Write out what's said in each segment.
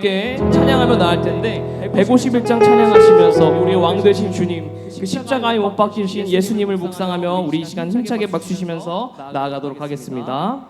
찬양하며 나갈 텐데 151장 찬양하시면서 우리 왕 되신 주님, 그 십자가에 못 박히신 예수님을 묵상하며 우리 이 시간 힘차게 박수 치시면서 나아가도록 하겠습니다.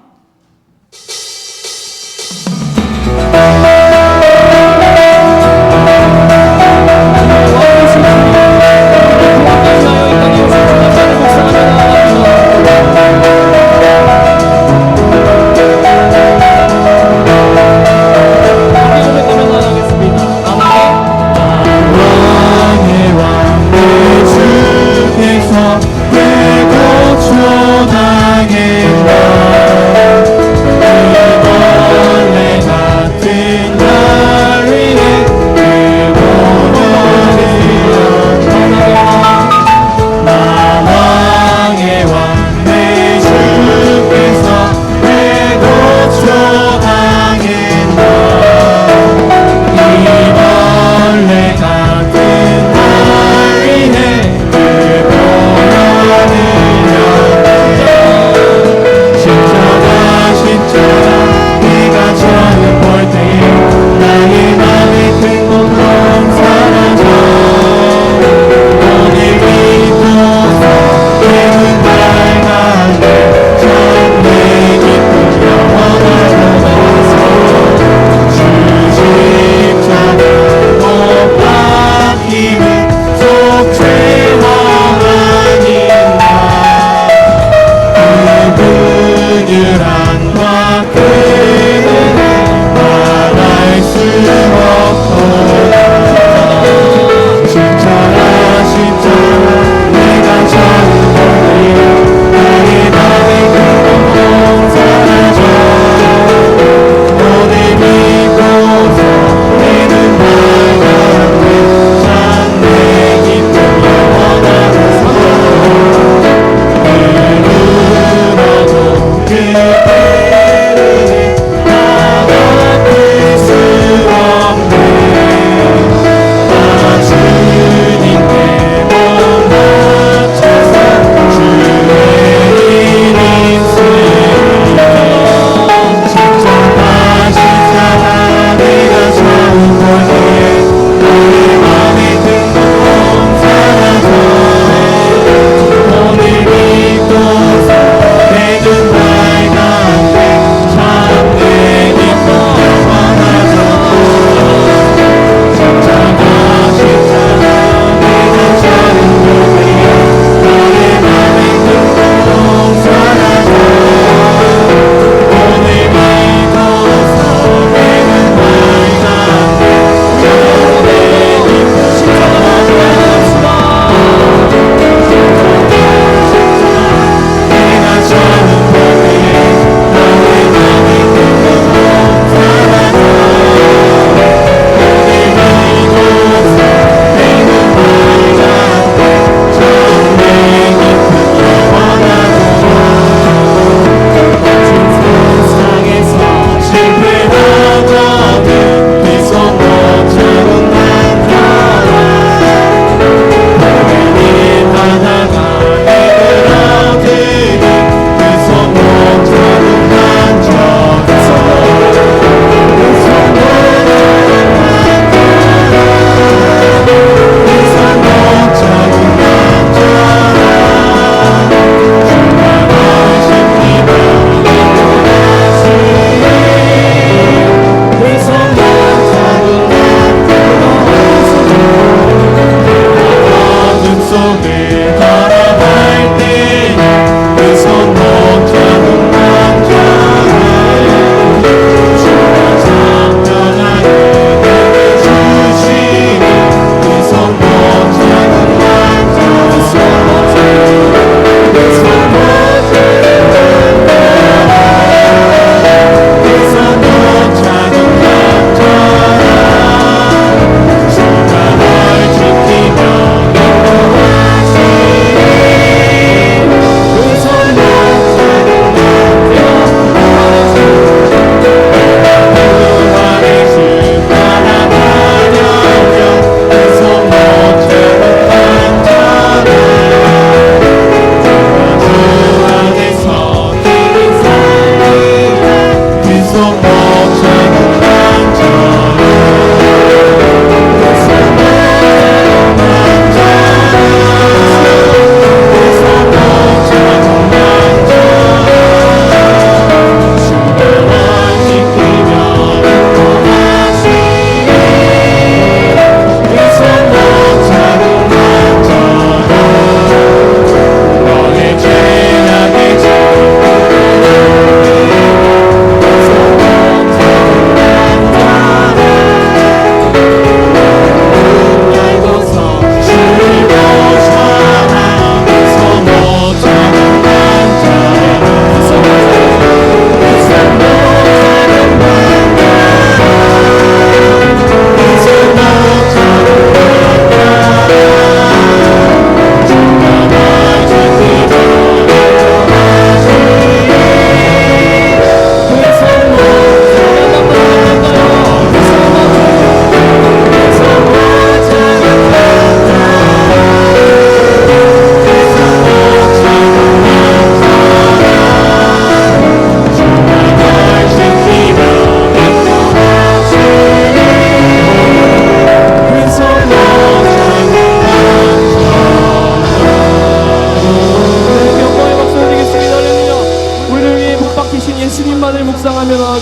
내 고초당했나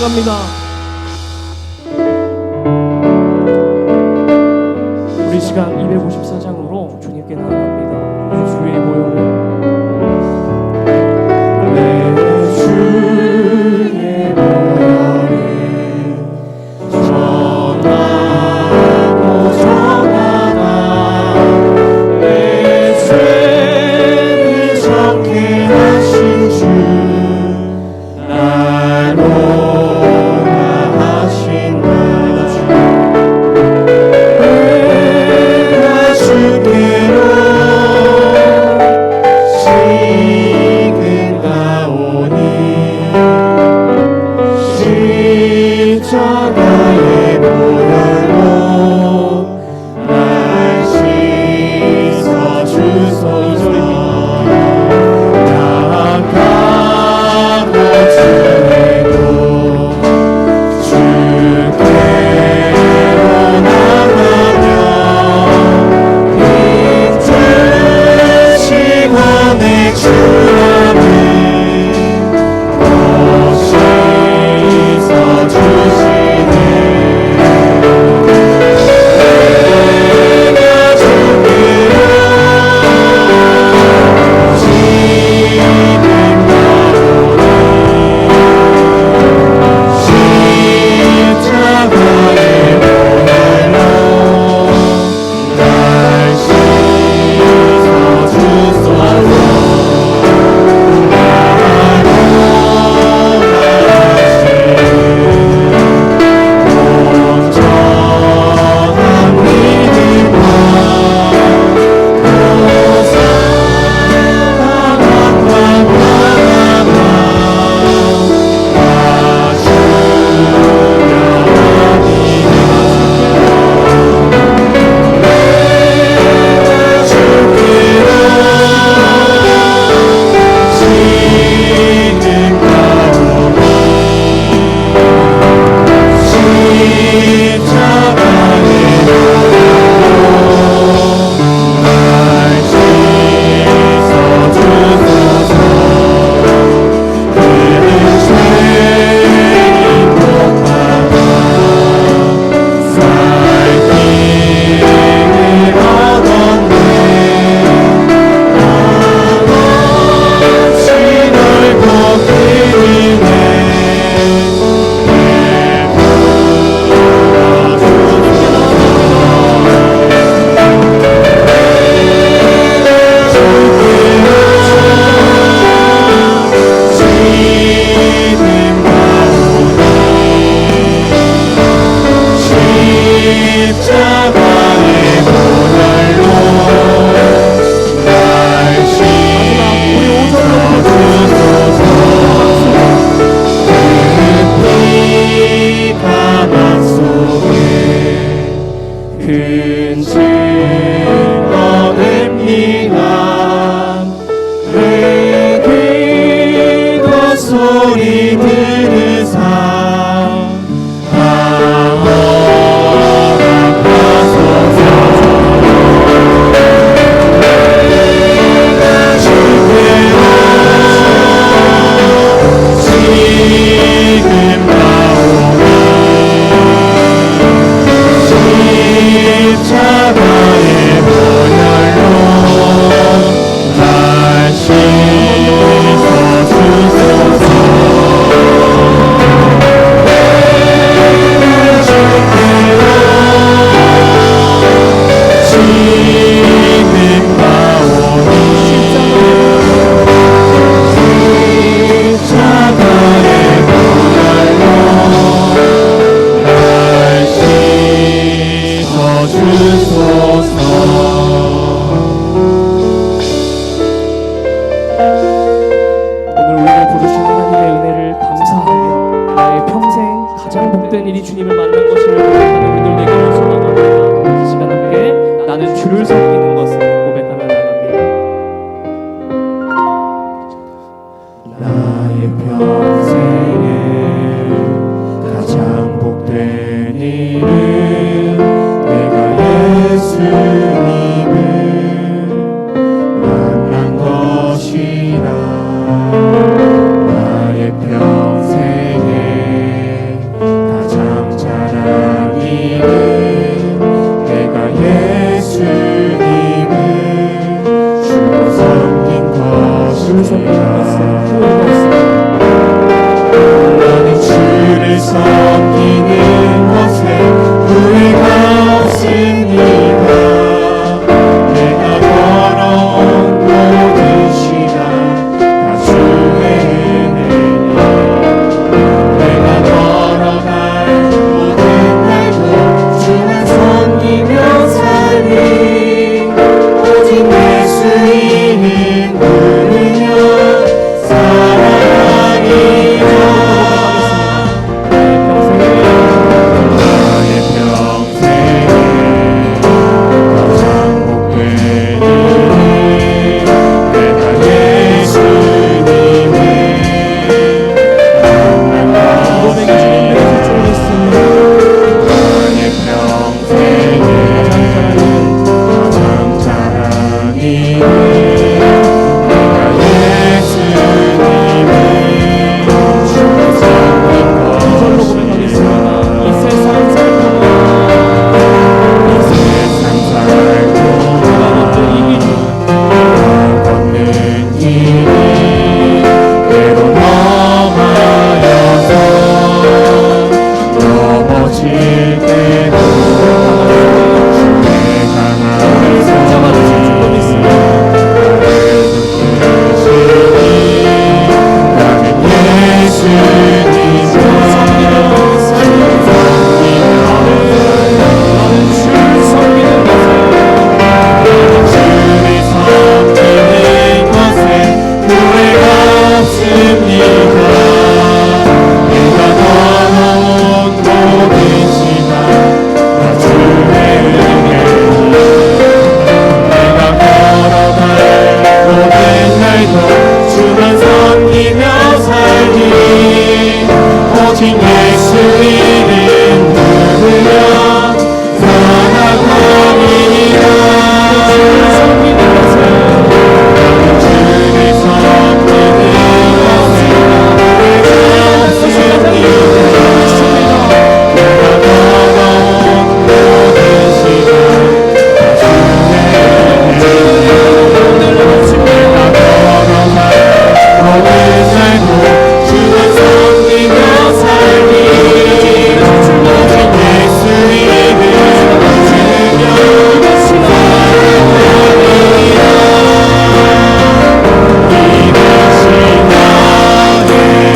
나아갑니다. 우리 시간 254장으로 주님께 나아갑니다. 이 주의 보혈을 내 주의 보혈을 전하고 전하나 내 죄를 적게 하신 주 나로 하신다. 내가 주께로 지금 가오니 십자가의 보혈로 날 씻어주소서. 약하고 주에도 주께로 나가며 빈뜻이 원해 주라면 또 씻어주시네. 내가 주께로 지금 가오니 십자가의 보혈로 날 씻어주소서. 나로 온전한 믿음과 사랑과 평안함 십자가의 보혈로 날 씻어주소서. 그 피가 맘속에 큰 증거됩니다. 내 기도 소리 들으사 지금 가오니 십자가의 보혈로 날 씻어주소서. 지금 가오니 십자가의 보혈로 날 씻어주소서. 오늘 우리를 부르신 하나님의 은혜를 감사하며 나의 평생 가장 복된 일이 주님을 만난 것임을 고백하는 우리들 되기를 소망합니다. 이 시간 함께 나는 주를 섬기는 것을 고백하며 나갑니다. 나의 평생에 가장 복된 일은 내가 내가 예수님을 주로 섬긴 것이라. 나는 주를 섬기는 것에 후회가 없습니다. 내가 걸어온 모든 시간 다 주의 은혜니 내가 걸어갈 모든 날도 주만 섬기며 살리 오직 예수 이름 부르며 살아가리라. 나의 평생에 가장 복된 일은 내가 예수님을 만난 것이. 나의 평생에 가장 잘한 일은 내가 예수님을 주로 섬긴 이절로 것이. 고백하겠습니다. 이 세상 살고 이 세상 살고 내가 걷는 이 길 걷는 길이 때로 험하여서 넘어질 때도 주의 강한 손 잡아주실 줄로 믿습니다. 나를 붙드시니 나는 나는 주를 섬기는 것에 주를 섬기는 것에 후회가 없습니다. 내가 걸어온 모든 시간 다 주의 은혜니 내가 걸어갈 모든 날도 주만 섬기며 살리 오직 예수 이름 부르며 살아가리라. 주를 섬기는 것에 주를 섬기는 것에 후회가 없습니다. 내가 걸어온 모든 시간 다 주의 은혜니 내가 걸어갈 모든 날도 주만 섬기며 살리 오직 예수 이름 부르며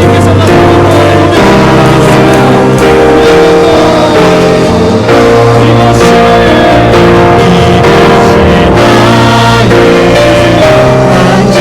살아가리라. 이것이 나의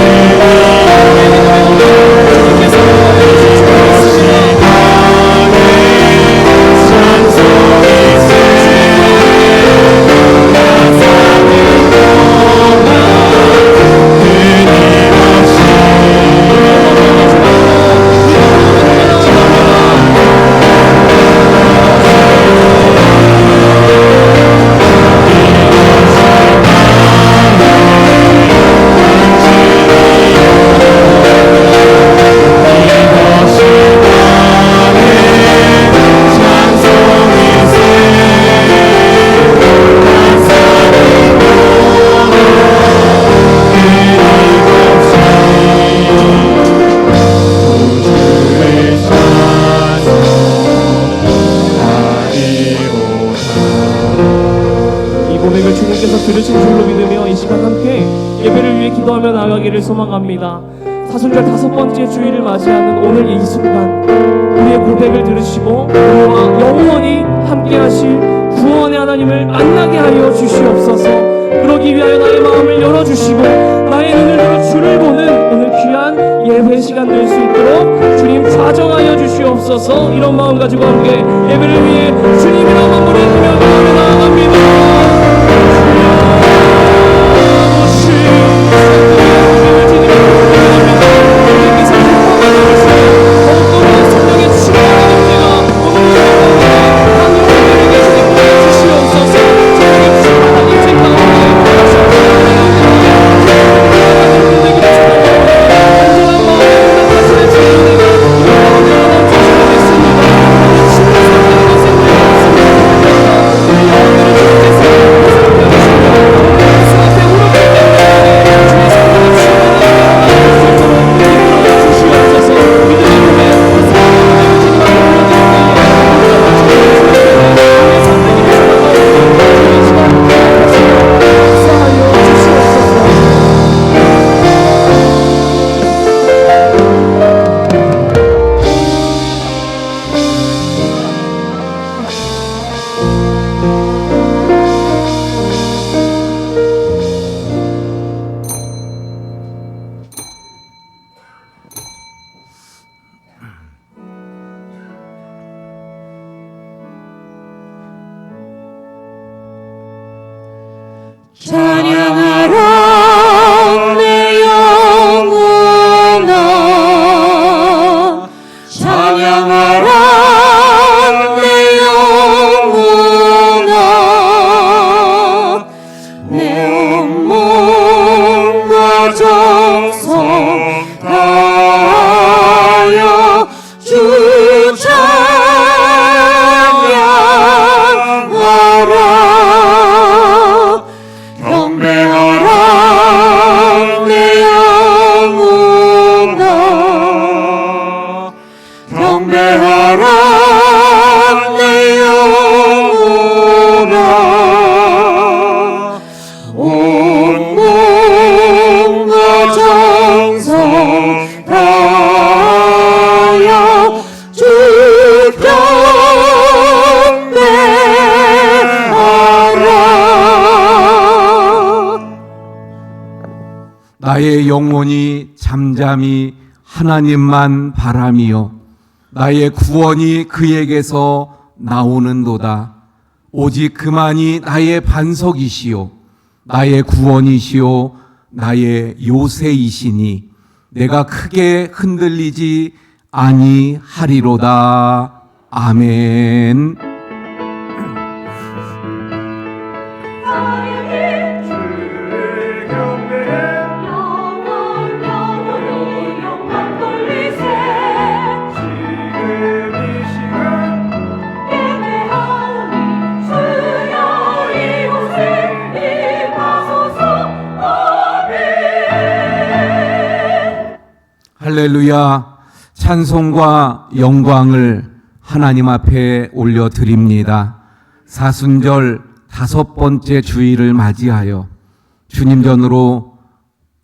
간증이요 이것이 나의 찬송이세. 난 사는 동안 끊임없이 주님께서 나를 고백을 주님께서 들으신 줄로 믿으며 이 시간 함께 예배를 위해 기도하며 나아가기를 소망합니다. 사순절 5번째 주일을 맞이하는 오늘 이 순간 우리의 고백을 들으시고 우리와 영원히 함께 하실 구원의 하나님을 만나게 하여 주시옵소서. 그러기 위하여 나의 마음을 열어주시고 나의 눈을 들어 주를 보는 오늘 귀한 예배 시간 될 수 있도록 주님 사정하여 주시옵소서. 이런 마음 가지고 함께 예배를 위해 주님의 나만 부르며 기도하며 나아갑니다. 주님의 고백을 드리며 기도합니다. 주님께서 기뻐하여 주시고 더욱더 찬양하라 내 영혼아 찬양하라 내 영혼아 내 온몸과 정성 다하여 주 찬양하라 경배하라 내 영혼아 경배하라 내 영혼아 온몸과 정성 다하여 주 경배하라. 나의 영혼이 잠잠히 하나님만 바라며 나의 구원이 그에게서 나오는도다. 오직 그만이 나의 반석이시요 나의 구원이시요 나의 요새이시니 내가 크게 흔들리지 아니하리로다. 아멘. 할렐루야. 찬송과 영광을 하나님 앞에 올려드립니다. 사순절 5번째 주일을 맞이하여 주님 전으로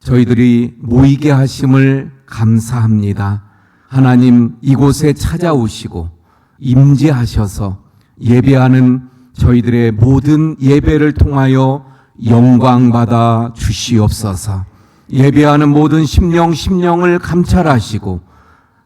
저희들이 모이게 하심을 감사합니다. 하나님 이곳에 찾아오시고 임재하셔서 예배하는 저희들의 모든 예배를 통하여 영광받아 주시옵소서. 예배하는 모든 심령을 감찰하시고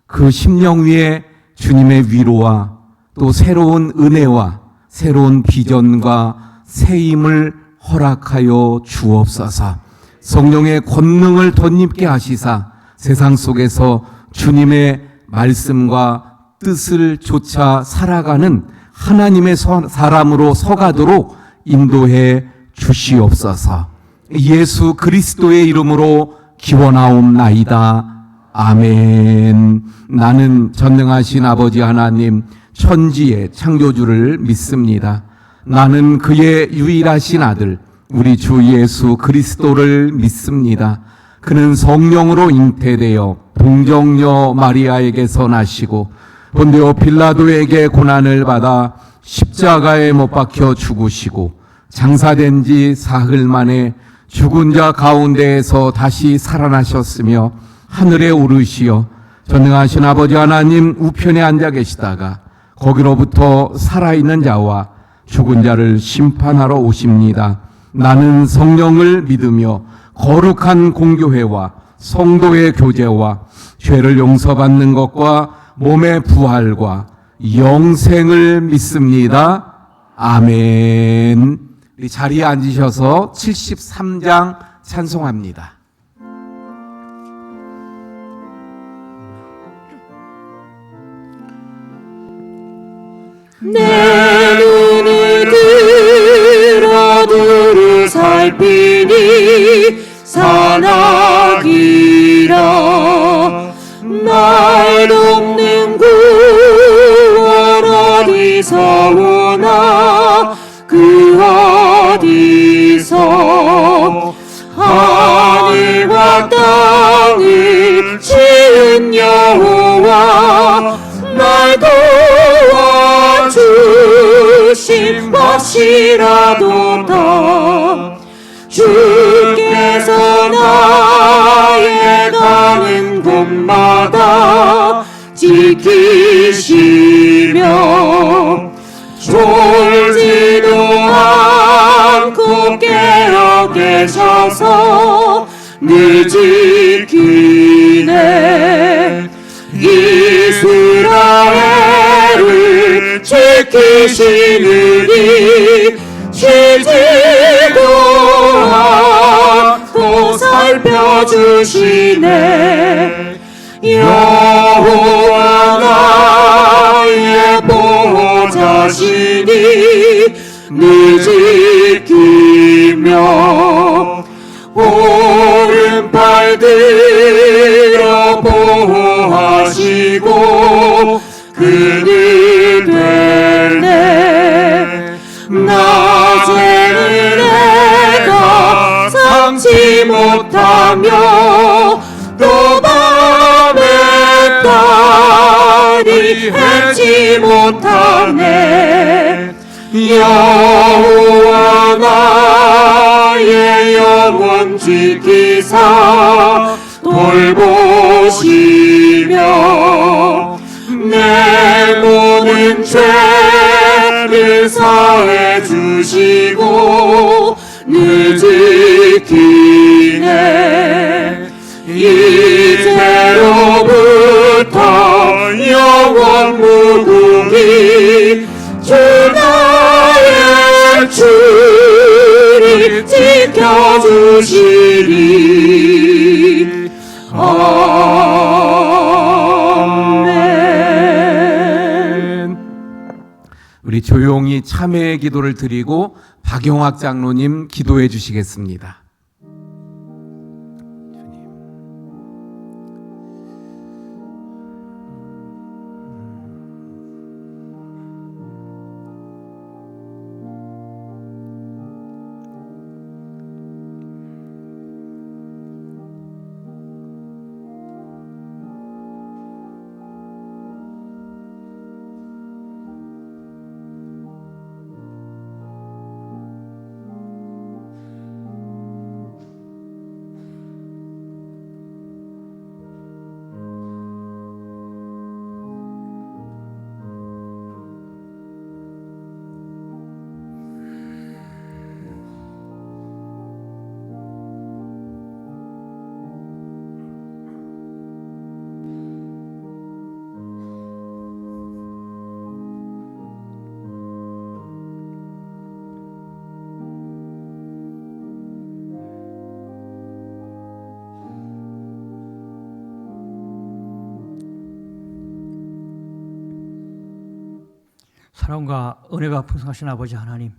그 심령 위에 주님의 위로와 또 새로운 은혜와 새로운 비전과 새힘을 허락하여 주옵소서. 성령의 권능을 덧입게 하시사 세상 속에서 주님의 말씀과 뜻을 좇아 살아가는 하나님의 사람으로 서가도록 인도해 주시옵소서. 예수 그리스도의 이름으로 기원하옵나이다. 아멘. 나는 전능하신 아버지 하나님 천지의 창조주를 믿습니다. 나는 그의 유일하신 아들 우리 주 예수 그리스도를 믿습니다. 그는 성령으로 잉태되어 동정녀 마리아에게서 나시고 본디오 빌라도에게 고난을 받아 십자가에 못 박혀 죽으시고 장사된 지 사흘 만에 죽은 자 가운데에서 다시 살아나셨으며 하늘에 오르시어 전능하신 아버지 하나님 우편에 앉아 계시다가 거기로부터 살아있는 자와 죽은 자를 심판하러 오십니다. 나는 성령을 믿으며 거룩한 공교회와 성도의 교제와 죄를 용서받는 것과 몸의 부활과 영생을 믿습니다. 아멘. 우리 자리에 앉으셔서 73장 찬송합니다. 내 눈을 들어 두루 살피니 산악이라 날 돕는 구원 어디서 오나 그 어디서 하늘과 땅을 지은 여호와 날 도와주신 것이라도다. 주께서 나의 가는 곳마다 지키시며 졸지도 않고 깨어 계셔서 늘 지키네. 이스라엘을 지키시느니 쉬지도 지켜주시네. 여호와 나의 보호자시니 늘 지키며 오른팔 들어 보호하시고 그를 되네. 낮에는 내가 삼지 못하며 또 밤에 달이 해지 못하네. 여호와 나의 영혼 지키사 돌보시며 내 모든 죄를 사해 주시고 늘 지키네. 이제로부터 영원 무궁히 주 나의 주를 지켜주시리. 아멘. 우리 조용히 참회의 기도를 드리고 박용학 장로님 기도해 주시겠습니다. 사랑과 은혜가 풍성하신 아버지 하나님,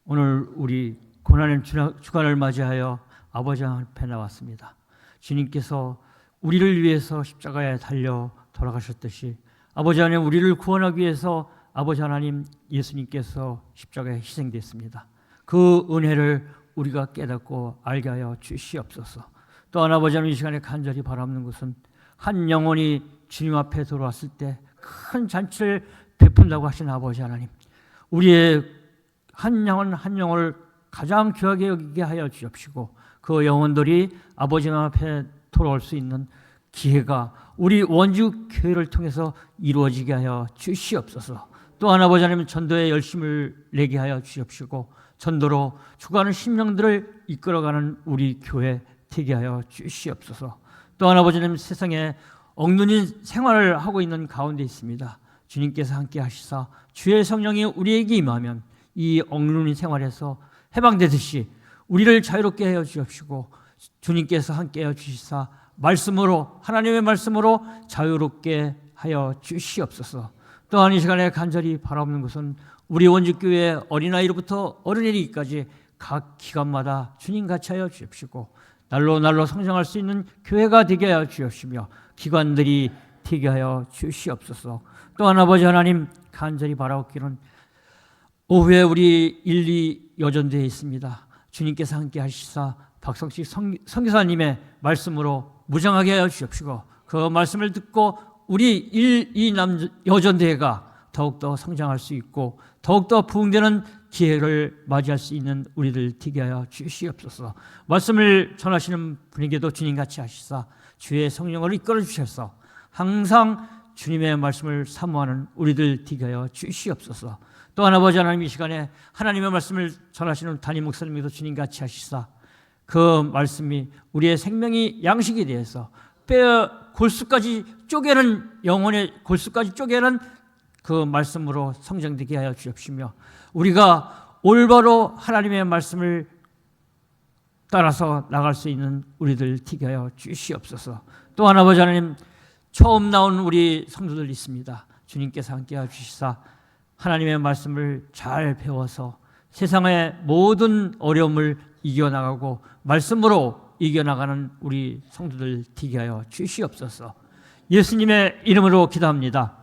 오늘 우리 고난의 주간을 맞이하여 아버지 앞에 나왔습니다. 주님께서 우리를 위해서 십자가에 달려 돌아가셨듯이 아버지 하나님 우리를 구원하기 위해서 아버지 하나님 예수님께서 십자가에 희생됐습니다. 그 은혜를 우리가 깨닫고 알게 하여 주시옵소서. 또한 아버지 하나님 이 시간에 간절히 바라는 것은 한 영혼이 주님 앞에 들어왔을 때 큰 잔치를 베푼다고 하신 아버지 하나님, 우리의 한 영혼 한 영혼을 가장 귀하게 여기게 하여 주옵시고 그 영혼들이 아버지 앞에 돌아올 수 있는 기회가 우리 원주 교회를 통해서 이루어지게 하여 주시옵소서. 또한 아버지 하나님 전도에 열심을 내게 하여 주옵시고 전도로 죽어가는 심령들을 이끌어가는 우리 교회 되게 하여 주시옵소서. 또한 아버지 하나님 세상에 억눌린 생활을 하고 있는 가운데 있습니다. 주님께서 함께 하시사 주의 성령이 우리에게 임하면 이 억눌린 생활에서 해방되듯이 우리를 자유롭게 하여 주옵시고 주님께서 함께 하여 주시사 말씀으로 하나님의 말씀으로 자유롭게 하여 주시옵소서. 또한 이 시간에 간절히 바라옵는 것은 우리 원주교회 어린아이로부터 어른이기까지 각 기관마다 주님 같이 하여 주옵시고 날로 성장할 수 있는 교회가 되게 하여 주옵시며 기관들이 되게 하여 주시옵소서. 또한 아버지 하나님 간절히 바라옵기는 오후에 우리 1, 2 여전대에 있습니다. 주님께서 함께 하시사 박성식 선교사님의 말씀으로 무장하게 하여 주옵시고 그 말씀을 듣고 우리 1, 2 여전대회가 더욱더 성장할 수 있고 더욱더 부흥되는 기회를 맞이할 수 있는 우리들 되게 하여 주시옵소서. 말씀을 전하시는 분에게도 주님같이 하시사 주의 성령을 이끌어 주셔서 항상 주님의 말씀을 사모하는 우리들 되게 하여 주시옵소서. 또한 아버지 하나님 이 시간에 하나님의 말씀을 전하시는 담임 목사님에도 주님같이 하시사 그 말씀이 우리의 생명이 양식이 되어서 뼈 골수까지 쪼개는 영혼의 골수까지 쪼개는 그 말씀으로 성장되게 하여 주옵시며 우리가 올바로 하나님의 말씀을 따라서 나갈 수 있는 우리들 되게 하여 주시옵소서. 또한 아버지 하나님, 처음 나온 우리 성도들 있습니다. 주님께서 함께해 주시사 하나님의 말씀을 잘 배워서 세상의 모든 어려움을 이겨나가고 말씀으로 이겨나가는 우리 성도들 되게 하여 주시옵소서. 예수님의 이름으로 기도합니다.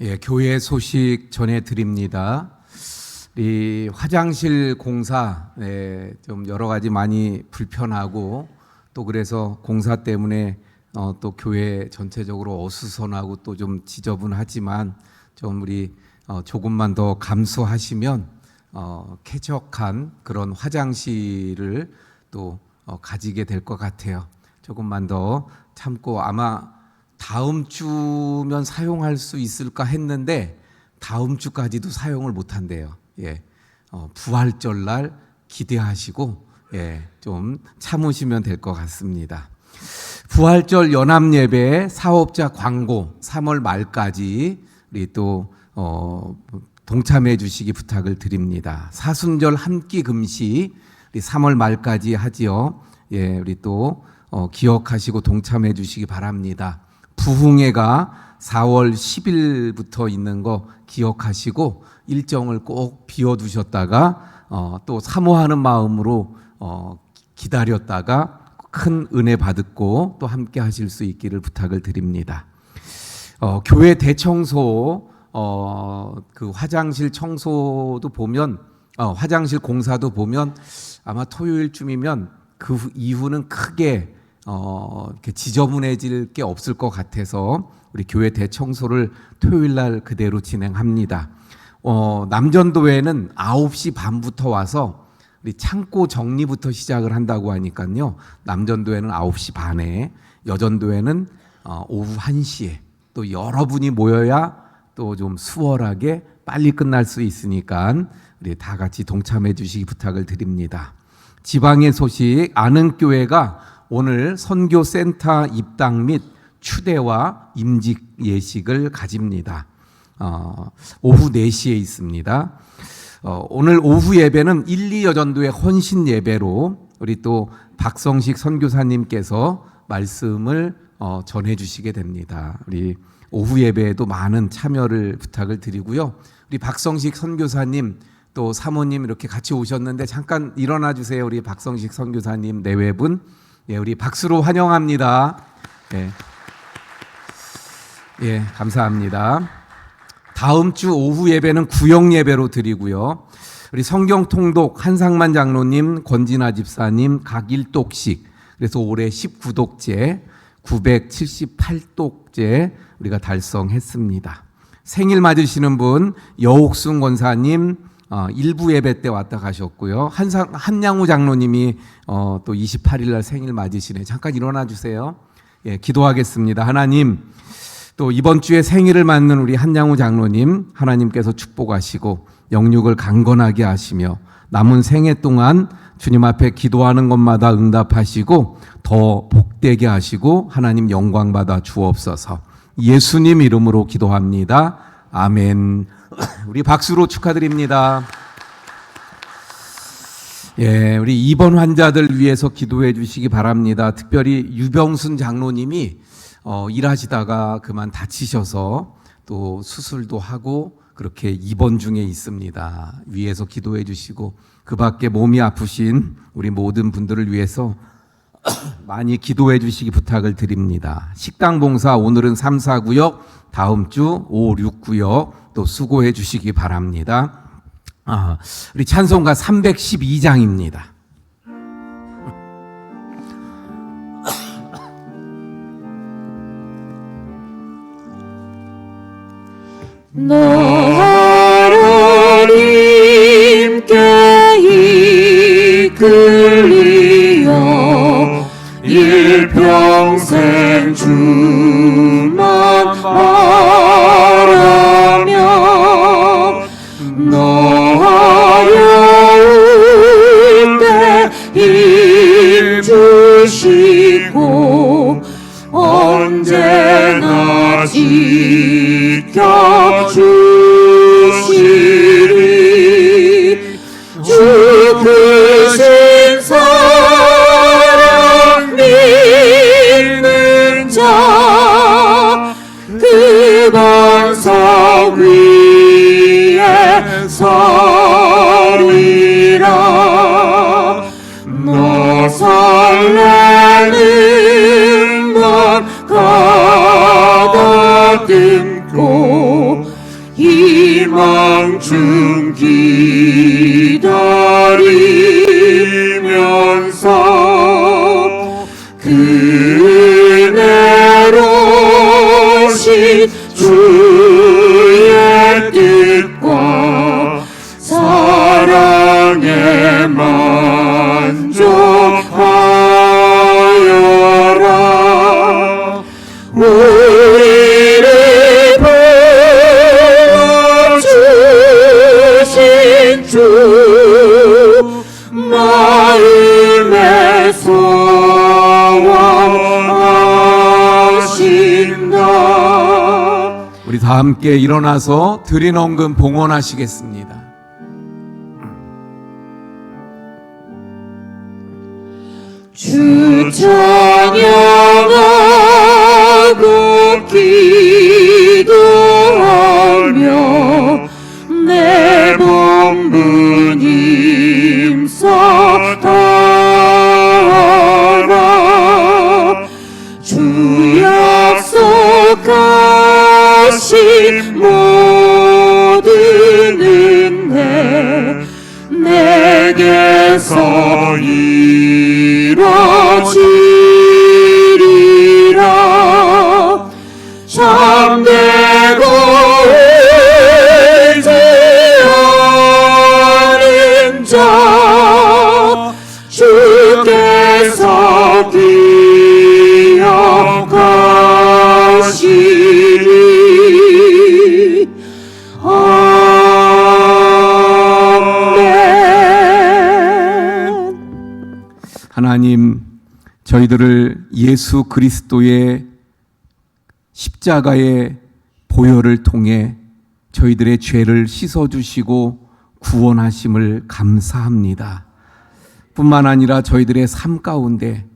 예, 교회 소식 전해드립니다. 이 화장실 공사, 좀 여러 가지 많이 불편하고 또 그래서 공사 때문에 또 교회 전체적으로 어수선하고 또 좀 지저분하지만 좀 우리 조금만 더 감수하시면 쾌적한 그런 화장실을 또 가지게 될 것 같아요. 조금만 더 참고 아마 다음 주면 사용할 수 있을까 했는데 다음 주까지도 사용을 못 한대요. 예, 부활절 날 기대하시고 좀 참으시면 될 것 같습니다. 부활절 연합 예배 사업자 광고 3월 말까지 우리 또 동참해 주시기 부탁을 드립니다. 사순절 한 끼 금식 우리 3월 말까지 하지요. 예, 우리 또 기억하시고 동참해 주시기 바랍니다. 부흥회가 4월 10일부터 있는 거 기억하시고 일정을 꼭 비워두셨다가 또 사모하는 마음으로 기다렸다가 큰 은혜 받고 또 함께 하실 수 있기를 부탁을 드립니다. 교회 대청소 그 화장실 청소도 보면 화장실 공사도 보면 아마 토요일쯤이면 그 이후는 크게 이렇게 지저분해질 게 없을 것 같아서 우리 교회 대청소를 토요일 날 그대로 진행합니다. 남전도회는 9시 반부터 와서 우리 창고 정리부터 시작을 한다고 하니까요. 남전도회는 9시 반에, 여전도회는 오후 1시에 또 여러분이 모여야 또 좀 수월하게 빨리 끝날 수 있으니까 우리 다 같이 동참해 주시기 부탁을 드립니다. 지방의 소식, 아는교회가 오늘 선교센터 입당 및 추대와 임직 예식을 가집니다. 오후 4시에 있습니다. 오늘 오후 예배는 1, 2여전도의 헌신 예배로 우리 또 박성식 선교사님께서 말씀을 전해 주시게 됩니다. 우리 오후 예배에도 많은 참여를 부탁을 드리고요. 우리 박성식 선교사님 또 사모님 이렇게 같이 오셨는데 잠깐 일어나 주세요. 우리 박성식 선교사님 내외분. 예, 우리 박수로 환영합니다. 예, 감사합니다. 다음 주 오후 예배는 구역 예배로 드리고요. 우리 성경 통독 한상만 장로님, 권진아 집사님 각 1독씩. 그래서 올해 19독째, 978독째 우리가 달성했습니다. 생일 맞으시는 분 여옥순 권사님 일부 예배 때 왔다 가셨고요. 한양우 장로님이 또 28일 날 생일 맞으시네. 잠깐 일어나 주세요. 예, 기도하겠습니다. 하나님, 또 이번 주에 생일을 맞는 우리 한양우 장로님 하나님께서 축복하시고 영육을 강건하게 하시며 남은 생애 동안 주님 앞에 기도하는 것마다 응답하시고 더 복되게 하시고 하나님 영광 받아 주옵소서. 예수님 이름으로 기도합니다. 아멘. 우리 박수로 축하드립니다. 예, 우리 입원 환자들 위해서 기도해 주시기 바랍니다. 특별히 유병순 장로님이 일하시다가 그만 다치셔서 또 수술도 하고 그렇게 입원 중에 있습니다. 위에서 기도해 주시고 그 밖에 몸이 아프신 우리 모든 분들을 위해서 많이 기도해 주시기 부탁을 드립니다. 식당 봉사 오늘은 3, 4구역, 다음 주 5, 6구역 또 수고해 주시기 바랍니다. 우리 찬송가 312장입니다. 하나님께 이끌리어 이 감사리라. 너 설레는 맘 가다듬고 희망 중 기다리면서 그 은혜로 신 주의 뜻과 사랑에 만족하여라. 우리를 불러주신 주 마음에 소원하신다. 우리 다 함께 일어나서 드린 헌금 봉헌하시겠습니다. 주 찬양하고 기도하며 내 몸은 힘써 다하라. 주 약속하신 모든 은혜 내게서 이루어지리라. 참되고 의지하는 자 주께서 기억하시리. 하나님, 저희들을 예수 그리스도의 십자가의 보혈을 통해 저희들의 죄를 씻어주시고 구원하심을 감사합니다. 뿐만 아니라 저희들의 삶 가운데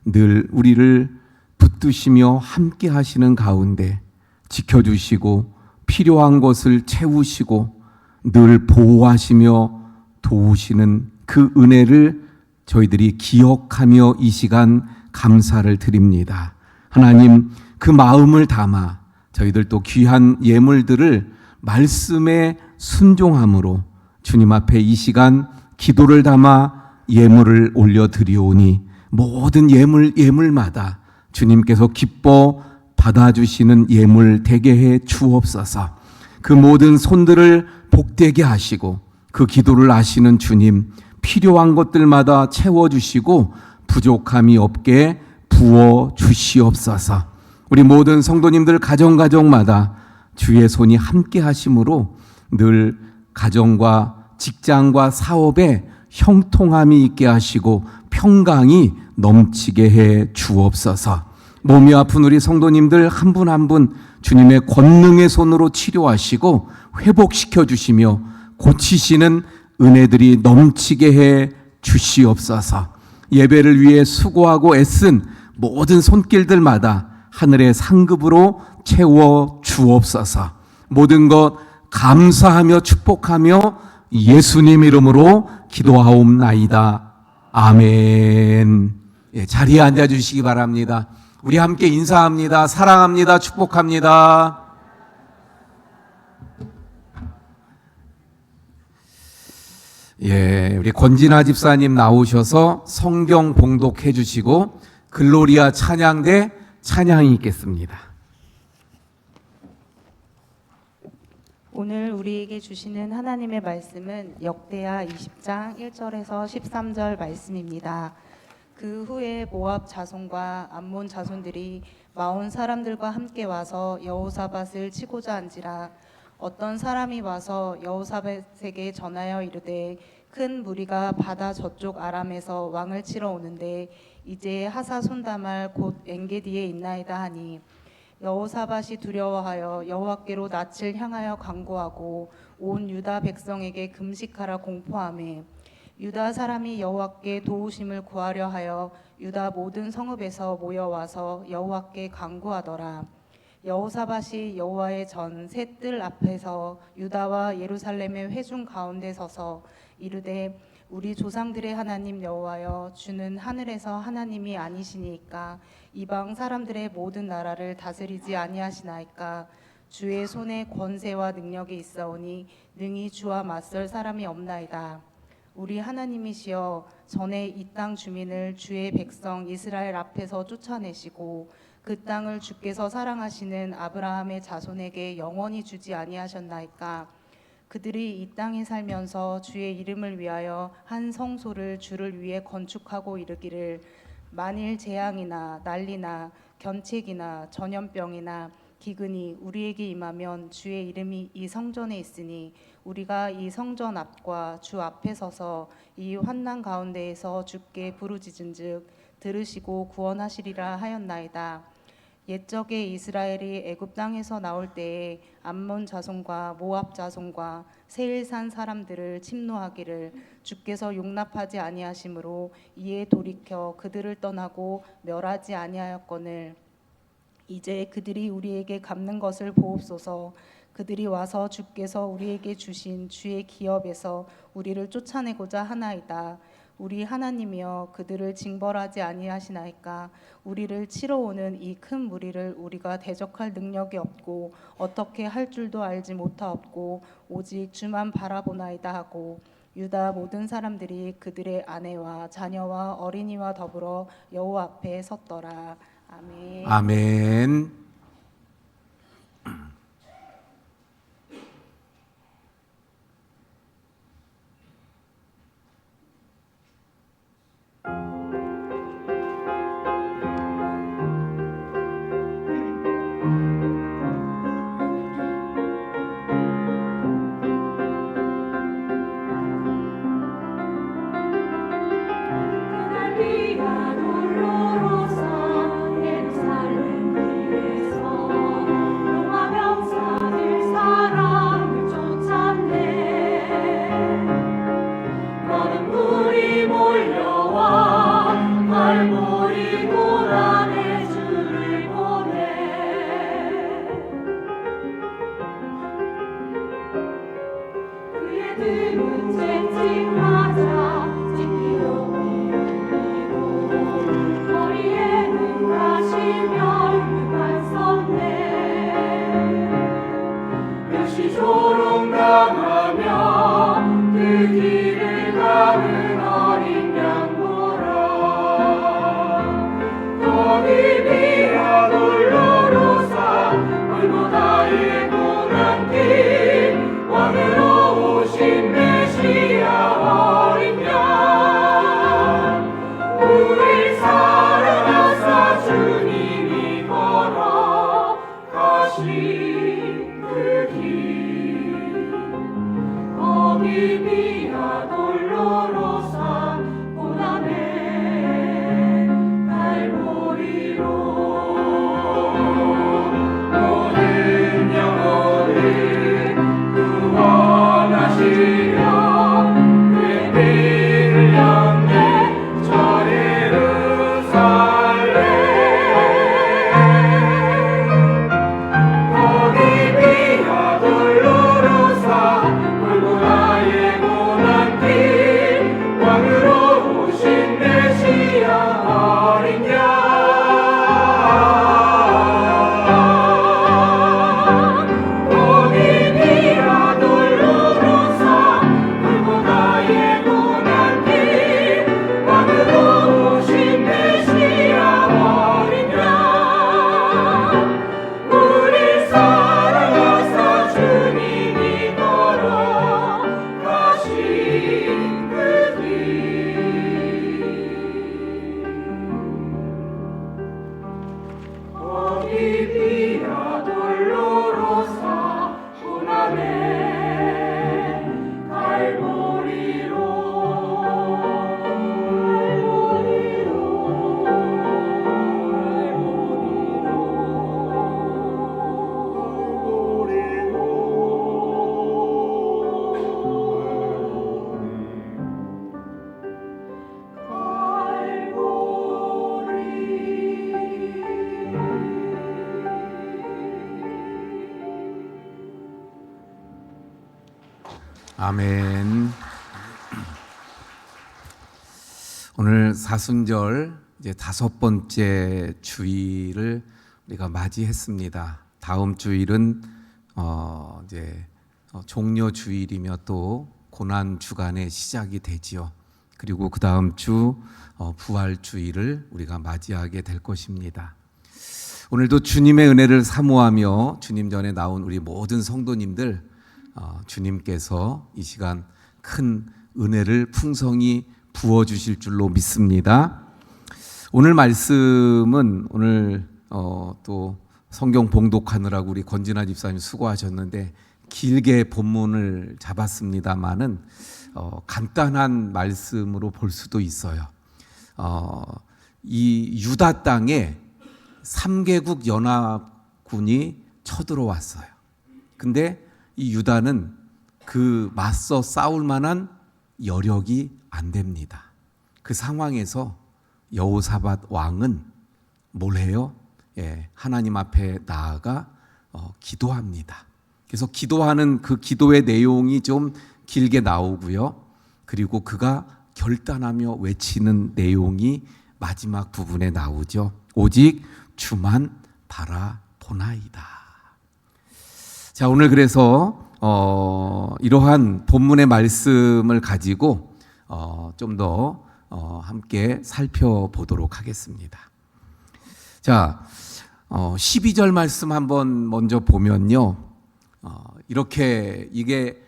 늘 우리를 붙드시며 함께 하시는 가운데 지켜주시고 필요한 것을 채우시고 늘 보호하시며 도우시는 그 은혜를 저희들이 기억하며 이 시간 감사를 드립니다. 하나님, 그 마음을 담아 저희들 또 귀한 예물들을 말씀에 순종함으로 주님 앞에 이 시간 기도를 담아 예물을 올려드리오니 모든 예물마다 주님께서 기뻐 받아주시는 예물 되게 해 주옵소서. 그 모든 손들을 복되게 하시고 그 기도를 아시는 주님, 필요한 것들마다 채워주시고 부족함이 없게 부어주시옵소서. 우리 모든 성도님들 가정마다 주의 손이 함께 하심으로 늘 가정과 직장과 사업에 형통함이 있게 하시고 평강이 넘치게 해 주옵소서. 몸이 아픈 우리 성도님들 한 분 한 분 주님의 권능의 손으로 치료하시고 회복시켜 주시며 고치시는 은혜들이 넘치게 해 주시옵소서. 예배를 위해 수고하고 애쓴 모든 손길들마다 하늘의 상급으로 채워 주옵소서. 모든 것 감사하며 축복하며 예수님 이름으로 기도하옵나이다. 아멘. 예, 자리에 앉아주시기 바랍니다. 우리 함께 인사합니다. 사랑합니다. 축복합니다. 예, 우리 권진아 집사님 나오셔서 성경 봉독해 주시고 글로리아 찬양대 찬양이 있겠습니다. 오늘 우리에게 주시는 하나님의 말씀은 역대하 20장 1절에서 13절 말씀입니다. 그 후에 모압 자손과 암몬 자손들이 마온 사람들과 함께 와서 여호사밧을 치고자 한지라. 어떤 사람이 와서 여호사밧에게 전하여 이르되 큰 무리가 바다 저쪽 아람에서 왕을 치러 오는데 이제 하사 손다말 곧 엔게디에 있나이다 하니 여호사밧이 두려워하여 여호와께로 낯을 향하여 간구하고 온 유다 백성에게 금식하라 공포하매 유다 사람이 여호와께 도우심을 구하려 하여 유다 모든 성읍에서 모여와서 여호와께 간구하더라. 여호사밧이 여호와의 전 새 뜰 앞에서 유다와 예루살렘의 회중 가운데 서서 이르되 우리 조상들의 하나님 여호와여 주는 하늘에서 하나님이 아니시니까 이방 사람들의 모든 나라를 다스리지 아니하시나이까 주의 손에 권세와 능력이 있사오니 능히 주와 맞설 사람이 없나이다. 우리 하나님이시여 전에 이 땅 주민을 주의 백성 이스라엘 앞에서 쫓아내시고 그 땅을 주께서 사랑하시는 아브라함의 자손에게 영원히 주지 아니하셨나이까. 그들이 이 땅에 살면서 주의 이름을 위하여 한 성소를 주를 위해 건축하고 이르기를 만일 재앙이나 난리나 견책이나 전염병이나 기근이 우리에게 임하면 주의 이름이 이 성전에 있으니 우리가 이 성전 앞과 주 앞에 서서 이 환난 가운데에서 주께 부르짖은즉 들으시고 구원하시리라 하였나이다. 옛적에 이스라엘이 애굽 땅에서 나올 때에 암몬 자손과 모압 자손과 세일산 사람들을 침노하기를 주께서 용납하지 아니하심으로 이에 돌이켜 그들을 떠나고 멸하지 아니하였거늘 이제 그들이 우리에게 갚는 것을 보옵소서. 그들이 와서 주께서 우리에게 주신 주의 기업에서 우리를 쫓아내고자 하나이다. 우리 하나님이여 그들을 징벌하지 아니하시나이까. 우리를 치러 오는 이 큰 무리를 우리가 대적할 능력이 없고 어떻게 할 줄도 알지 못하옵고 오직 주만 바라보나이다 하고 유다 모든 사람들이 그들의 아내와 자녀와 어린이와 더불어 여호와 앞에 섰더라. 아멘. 아멘. 아멘. 오늘 사순절 이제 5번째 주일을 우리가 맞이했습니다. 다음 주일은 이제 종려 주일이며 또 고난 주간의 시작이 되지요. 그리고 그 다음 주 부활 주일을 우리가 맞이하게 될 것입니다. 오늘도 주님의 은혜를 사모하며 주님 전에 나온 우리 모든 성도님들, 주님께서 이 시간 큰 은혜를 풍성히 부어주실 줄로 믿습니다. 오늘 말씀은 오늘 또 성경 봉독하느라고 우리 권진아 집사님 수고하셨는데 길게 본문을 잡았습니다마는 간단한 말씀으로 볼 수도 있어요. 이 유다 땅에 3개국 연합군이 쳐들어왔어요. 근데 이 유다는 그 맞서 싸울 만한 여력이 안 됩니다. 그 상황에서 여호사밧 왕은 뭘 해요? 하나님 앞에 나아가 기도합니다. 그래서 기도하는 그 기도의 내용이 좀 길게 나오고요. 그리고 그가 결단하며 외치는 내용이 마지막 부분에 나오죠. 오직 주만 바라보나이다. 자, 오늘 그래서 이러한 본문의 말씀을 가지고 좀 더 함께 살펴보도록 하겠습니다. 자, 12절 말씀 한번 먼저 보면요. 이렇게 이게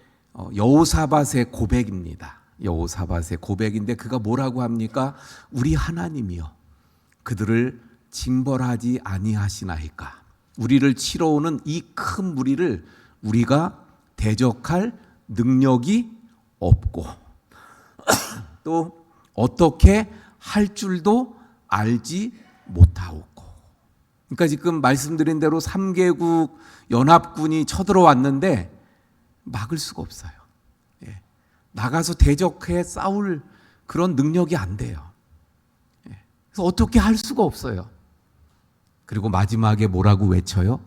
여호사밧의 고백입니다. 여호사밧의 고백인데 그가 뭐라고 합니까? 우리 하나님이여 그들을 징벌하지 아니하시나이까. 우리를 치러 오는 이 큰 무리를 우리가 대적할 능력이 없고 또 어떻게 할 줄도 알지 못하옵고. 그러니까 지금 말씀드린 대로 3개국 연합군이 쳐들어왔는데 막을 수가 없어요. 나가서 대적해 싸울 그런 능력이 안 돼요. 그래서 어떻게 할 수가 없어요. 그리고 마지막에 뭐라고 외쳐요?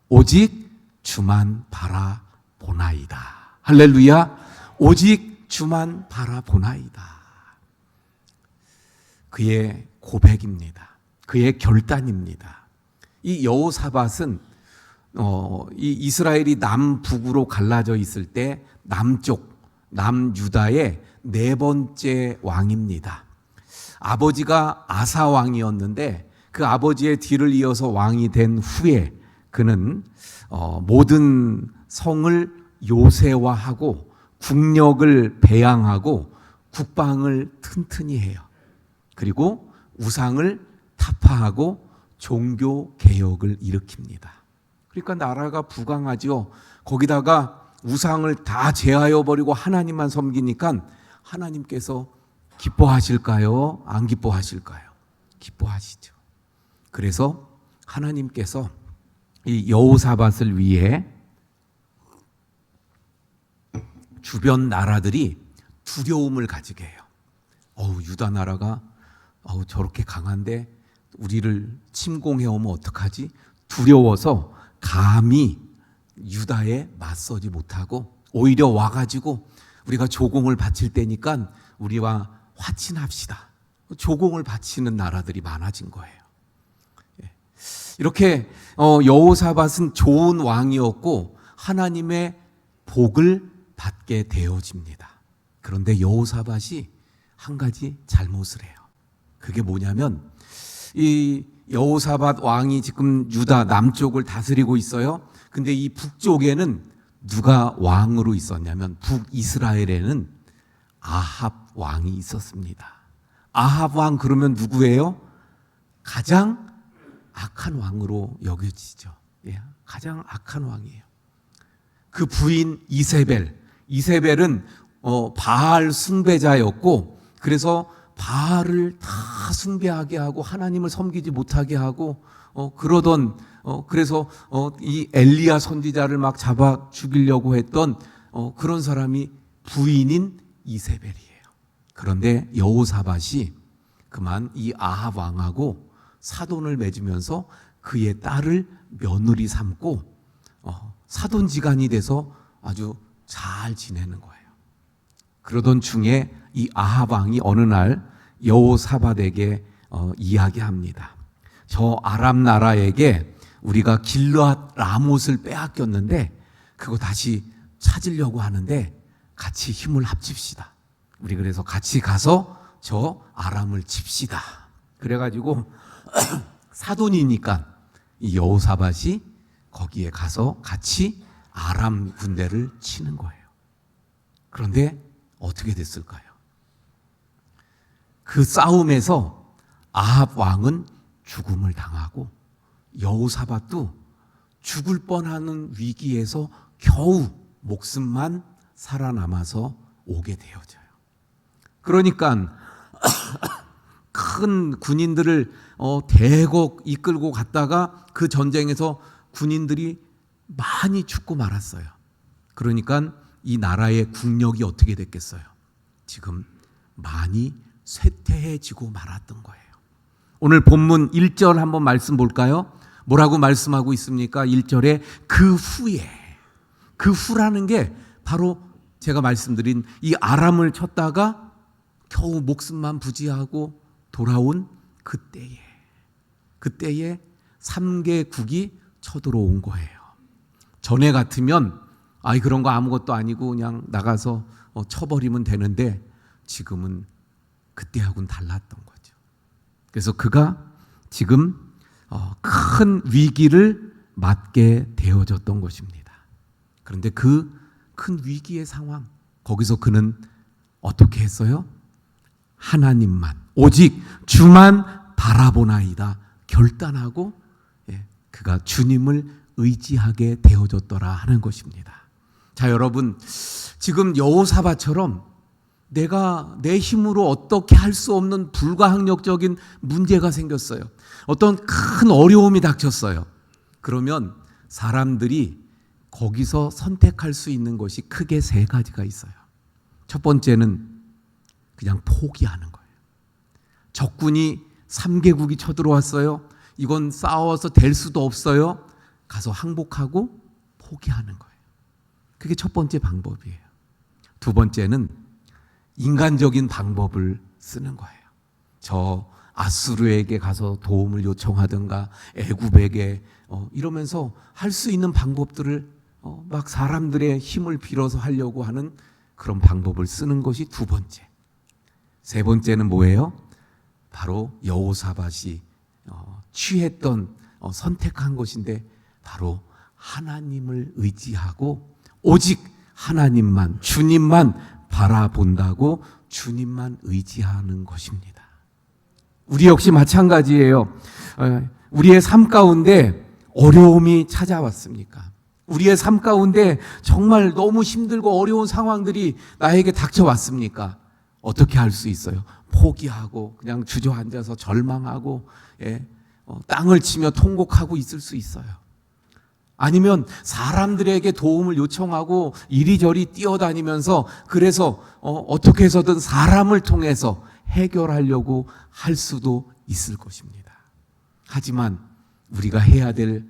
오직 주만 바라보나이다. 할렐루야. 오직 주만 바라보나이다. 그의 고백입니다. 그의 결단입니다. 이 여호사밧은 이 이스라엘이 남북으로 갈라져 있을 때 남쪽 남유다의 4번째 왕입니다. 아버지가 아사 왕이었는데 그 아버지의 뒤를 이어서 왕이 된 후에 그는 모든 성을 요새화하고 국력을 배양하고 국방을 튼튼히 해요. 그리고 우상을 타파하고 종교 개혁을 일으킵니다. 그러니까 나라가 부강하죠. 거기다가 우상을 다 제하여 버리고 하나님만 섬기니까 하나님께서 기뻐하실까요? 안 기뻐하실까요? 기뻐하시죠. 그래서 하나님께서 이 여호사밧을 위해 주변 나라들이 두려움을 가지게 해요. 유다 나라가 저렇게 강한데 우리를 침공해 오면 어떡하지? 두려워서 감히 유다에 맞서지 못하고 오히려 와가지고 우리가 조공을 바칠 때니까 우리와 화친합시다. 조공을 바치는 나라들이 많아진 거예요. 이렇게 여호사밧은 좋은 왕이었고 하나님의 복을 받게 되어집니다. 그런데 여호사밧이 한 가지 잘못을 해요. 그게 뭐냐면 이 여호사밧 왕이 지금 유다 남쪽을 다스리고 있어요. 근데 이 북쪽에는 누가 왕으로 있었냐면 북이스라엘에는 아합 왕이 있었습니다. 아합 왕 그러면 누구예요? 가장 악한 왕으로 여겨지죠. 가장 악한 왕이에요. 그 부인 이세벨은 바알 숭배자였고 그래서 바알을 다 숭배하게 하고 하나님을 섬기지 못하게 하고 그러던 그래서 이 엘리야 선지자를 막 잡아 죽이려고 했던 그런 사람이 부인인 이세벨이에요. 그런데 여호사밧이 그만 이 아합 왕하고 사돈을 맺으면서 그의 딸을 며느리 삼고 사돈지간이 돼서 아주 잘 지내는 거예요. 그러던 중에 이 아합 왕이 어느 날 여호사밧에게 이야기합니다. 저 아람 나라에게 우리가 길르앗 라못을 빼앗겼는데 그거 다시 찾으려고 하는데 같이 힘을 합칩시다. 우리 그래서 같이 가서 저 아람을 칩시다. 그래가지고 사돈이니까 이 여호사밧이 거기에 가서 같이 아람 군대를 치는 거예요. 그런데 어떻게 됐을까요? 그 싸움에서 아합 왕은 죽음을 당하고 여호사밧도 죽을 뻔하는 위기에서 겨우 목숨만 살아남아서 오게 되어져요. 그러니까 큰 군인들을 대거 이끌고 갔다가 그 전쟁에서 군인들이 많이 죽고 말았어요. 그러니까 이 나라의 국력이 어떻게 됐겠어요? 지금 많이 쇠퇴해지고 말았던 거예요. 오늘 본문 1절 한번 말씀 볼까요? 뭐라고 말씀하고 있습니까? 1절에 그 후에, 그 후라는 게 바로 제가 말씀드린 이 아람을 쳤다가 겨우 목숨만 부지하고 돌아온 그때에 3개국이 쳐들어온 거예요. 전에 같으면 아이 그런 거 아무것도 아니고 그냥 나가서 쳐버리면 되는데 지금은 그때하고는 달랐던 거죠. 그래서 그가 지금 큰 위기를 맞게 되어졌던 것입니다. 그런데 그 큰 위기의 상황, 거기서 그는 어떻게 했어요? 하나님만, 오직 주만 바라보나이다 결단하고 그가 주님을 의지하게 되어졌더라 하는 것입니다. 자, 여러분, 지금 여호사밧처럼 내가 내 힘으로 어떻게 할 수 없는 불가항력적인 문제가 생겼어요. 어떤 큰 어려움이 닥쳤어요. 그러면 사람들이 거기서 선택할 수 있는 것이 크게 3가지가 있어요. 첫 번째는 그냥 포기하는 거예요. 적군이 3개국이 쳐들어왔어요. 이건 싸워서 될 수도 없어요. 가서 항복하고 포기하는 거예요. 그게 첫 번째 방법이에요. 두 번째는 인간적인 방법을 쓰는 거예요. 저 아수르에게 가서 도움을 요청하든가 애굽에게 이러면서 할 수 있는 방법들을 막 사람들의 힘을 빌어서 하려고 하는 그런 방법을 쓰는 것이 두 번째. 세 번째는 뭐예요? 바로 여호사밧이 취했던 선택한 것인데 바로 하나님을 의지하고 오직 하나님만, 주님만 바라본다고 주님만 의지하는 것입니다. 우리 역시 마찬가지예요. 우리의 삶 가운데 어려움이 찾아왔습니까? 우리의 삶 가운데 정말 너무 힘들고 어려운 상황들이 나에게 닥쳐왔습니까? 어떻게 할 수 있어요? 포기하고 그냥 주저앉아서 절망하고 땅을 치며 통곡하고 있을 수 있어요. 아니면 사람들에게 도움을 요청하고 이리저리 뛰어다니면서 그래서 어떻게 해서든 사람을 통해서 해결하려고 할 수도 있을 것입니다. 하지만 우리가 해야 될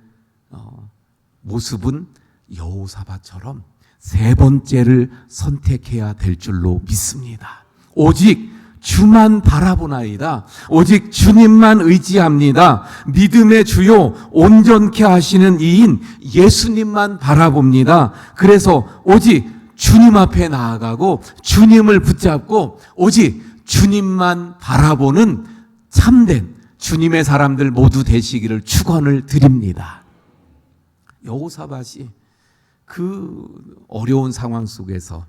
모습은 여호사밧처럼 3번째를 선택해야 될 줄로 믿습니다. 오직 주만 바라보나이다. 오직 주님만 의지합니다. 믿음의 주요 온전케 하시는 이인 예수님만 바라봅니다. 그래서 오직 주님 앞에 나아가고 주님을 붙잡고 오직 주님만 바라보는 참된 주님의 사람들 모두 되시기를 축원을 드립니다. 여호사밧이 그 어려운 상황 속에서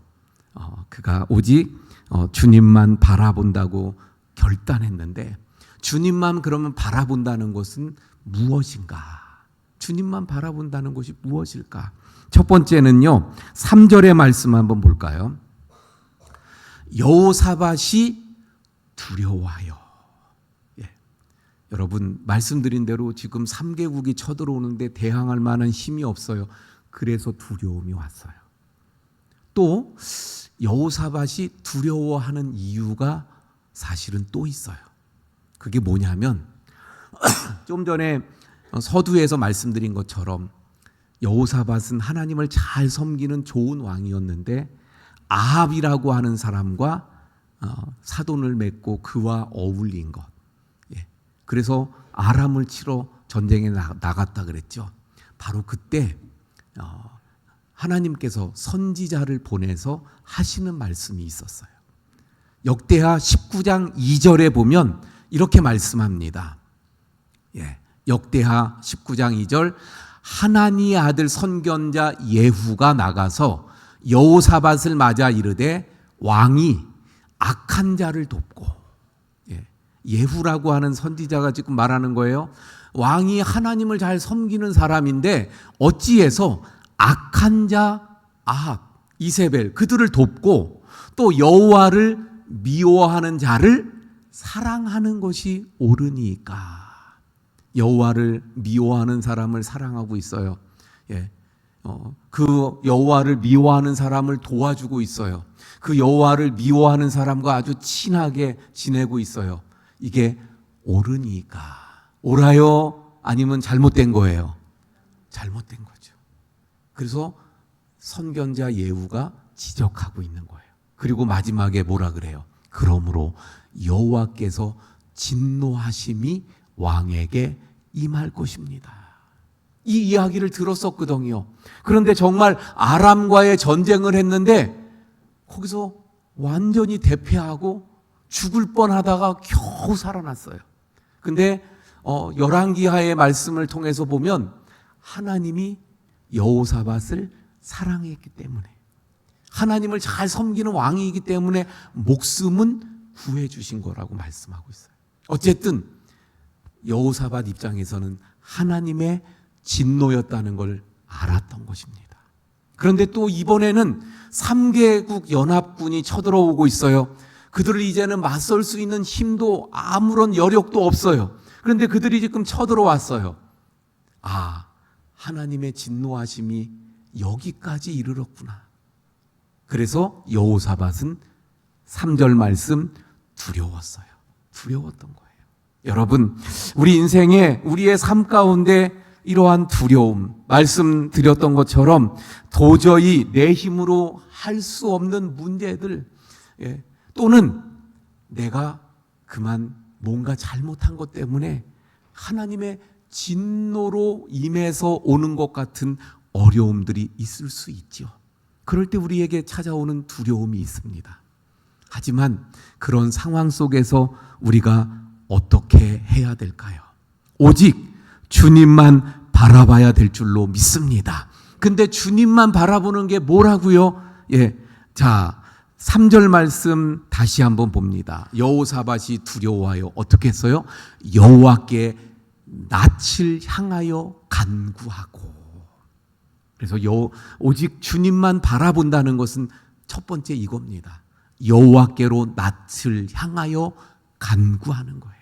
그가 오직 주님만 바라본다고 결단했는데 주님만 그러면 바라본다는 것은 무엇인가? 주님만 바라본다는 것이 무엇일까? 첫 번째는요, 3절의 말씀 한번 볼까요? 여호사밧이 두려워하여. 여러분 말씀드린 대로 지금 3개국이 쳐들어오는데 대항할 만한 힘이 없어요. 그래서 두려움이 왔어요. 또 여호사밧이 두려워하는 이유가 사실은 또 있어요. 그게 뭐냐면 좀 전에 서두에서 말씀드린 것처럼 여호사밧은 하나님을 잘 섬기는 좋은 왕이었는데 아합이라고 하는 사람과 사돈을 맺고 그와 어울린 것. 예. 그래서 아람을 치러 전쟁에 나갔다 그랬죠. 바로 그때 하나님께서 선지자를 보내서 하시는 말씀이 있었어요. 역대하 19장 2절에 보면 이렇게 말씀합니다. 예. 역대하 19장 2절, 하나니의 아들 선견자 예후가 나가서 여호사밧을 맞아 이르되 왕이 악한 자를 돕고, 예후라고 하는 선지자가 지금 말하는 거예요. 왕이 하나님을 잘 섬기는 사람인데 어찌해서 악한 자 아합, 이세벨 그들을 돕고 또 여호와를 미워하는 자를 사랑하는 것이 옳으니까. 여호와를 미워하는 사람을 사랑하고 있어요. 예. 그 여호와를 미워하는 사람을 도와주고 있어요. 그 여호와를 미워하는 사람과 아주 친하게 지내고 있어요. 이게 옳으니까. 옳아요? 아니면 잘못된 거예요? 잘못된 거죠. 그래서 선견자 예후가 지적하고 있는 거예요. 그리고 마지막에 뭐라 그래요? 그러므로 여호와께서 진노하심이 왕에게 임할 것입니다. 이 이야기를 들었었거든요. 그런데 정말 아람과의 전쟁을 했는데 거기서 완전히 대패하고 죽을 뻔하다가 겨우 살아났어요. 근데 열왕기하의 말씀을 통해서 보면 하나님이 여호사밧을 사랑했기 때문에, 하나님을 잘 섬기는 왕이기 때문에 목숨은 구해 주신 거라고 말씀하고 있어요. 어쨌든 여호사밧 입장에서는 하나님의 진노였다는 걸 알았던 것입니다. 그런데 또 이번에는 3개국 연합군이 쳐들어오고 있어요. 그들을 이제는 맞설 수 있는 힘도 아무런 여력도 없어요. 그런데 그들이 지금 쳐들어왔어요. 하나님의 진노하심이 여기까지 이르렀구나. 그래서 여호사밧은 3절 말씀 두려웠어요. 두려웠던 거예요. 여러분, 우리 인생에 우리의 삶 가운데 이러한 두려움, 말씀드렸던 것처럼 도저히 내 힘으로 할 수 없는 문제들, 또는 내가 그만 뭔가 잘못한 것 때문에 하나님의 진노로 임해서 오는 것 같은 어려움들이 있을 수 있죠. 그럴 때 우리에게 찾아오는 두려움이 있습니다. 하지만 그런 상황 속에서 우리가 어떻게 해야 될까요? 오직 주님만 바라봐야 될 줄로 믿습니다. 근데 주님만 바라보는 게 뭐라고요? 자, 3절 말씀 다시 한번 봅니다. 여호사밧이 두려워하여 어떻게 했어요? 여호와께 낯을 향하여 간구하고. 그래서 오직 주님만 바라본다는 것은 첫 번째 이겁니다. 여호와께로 낯을 향하여 간구하는 거예요.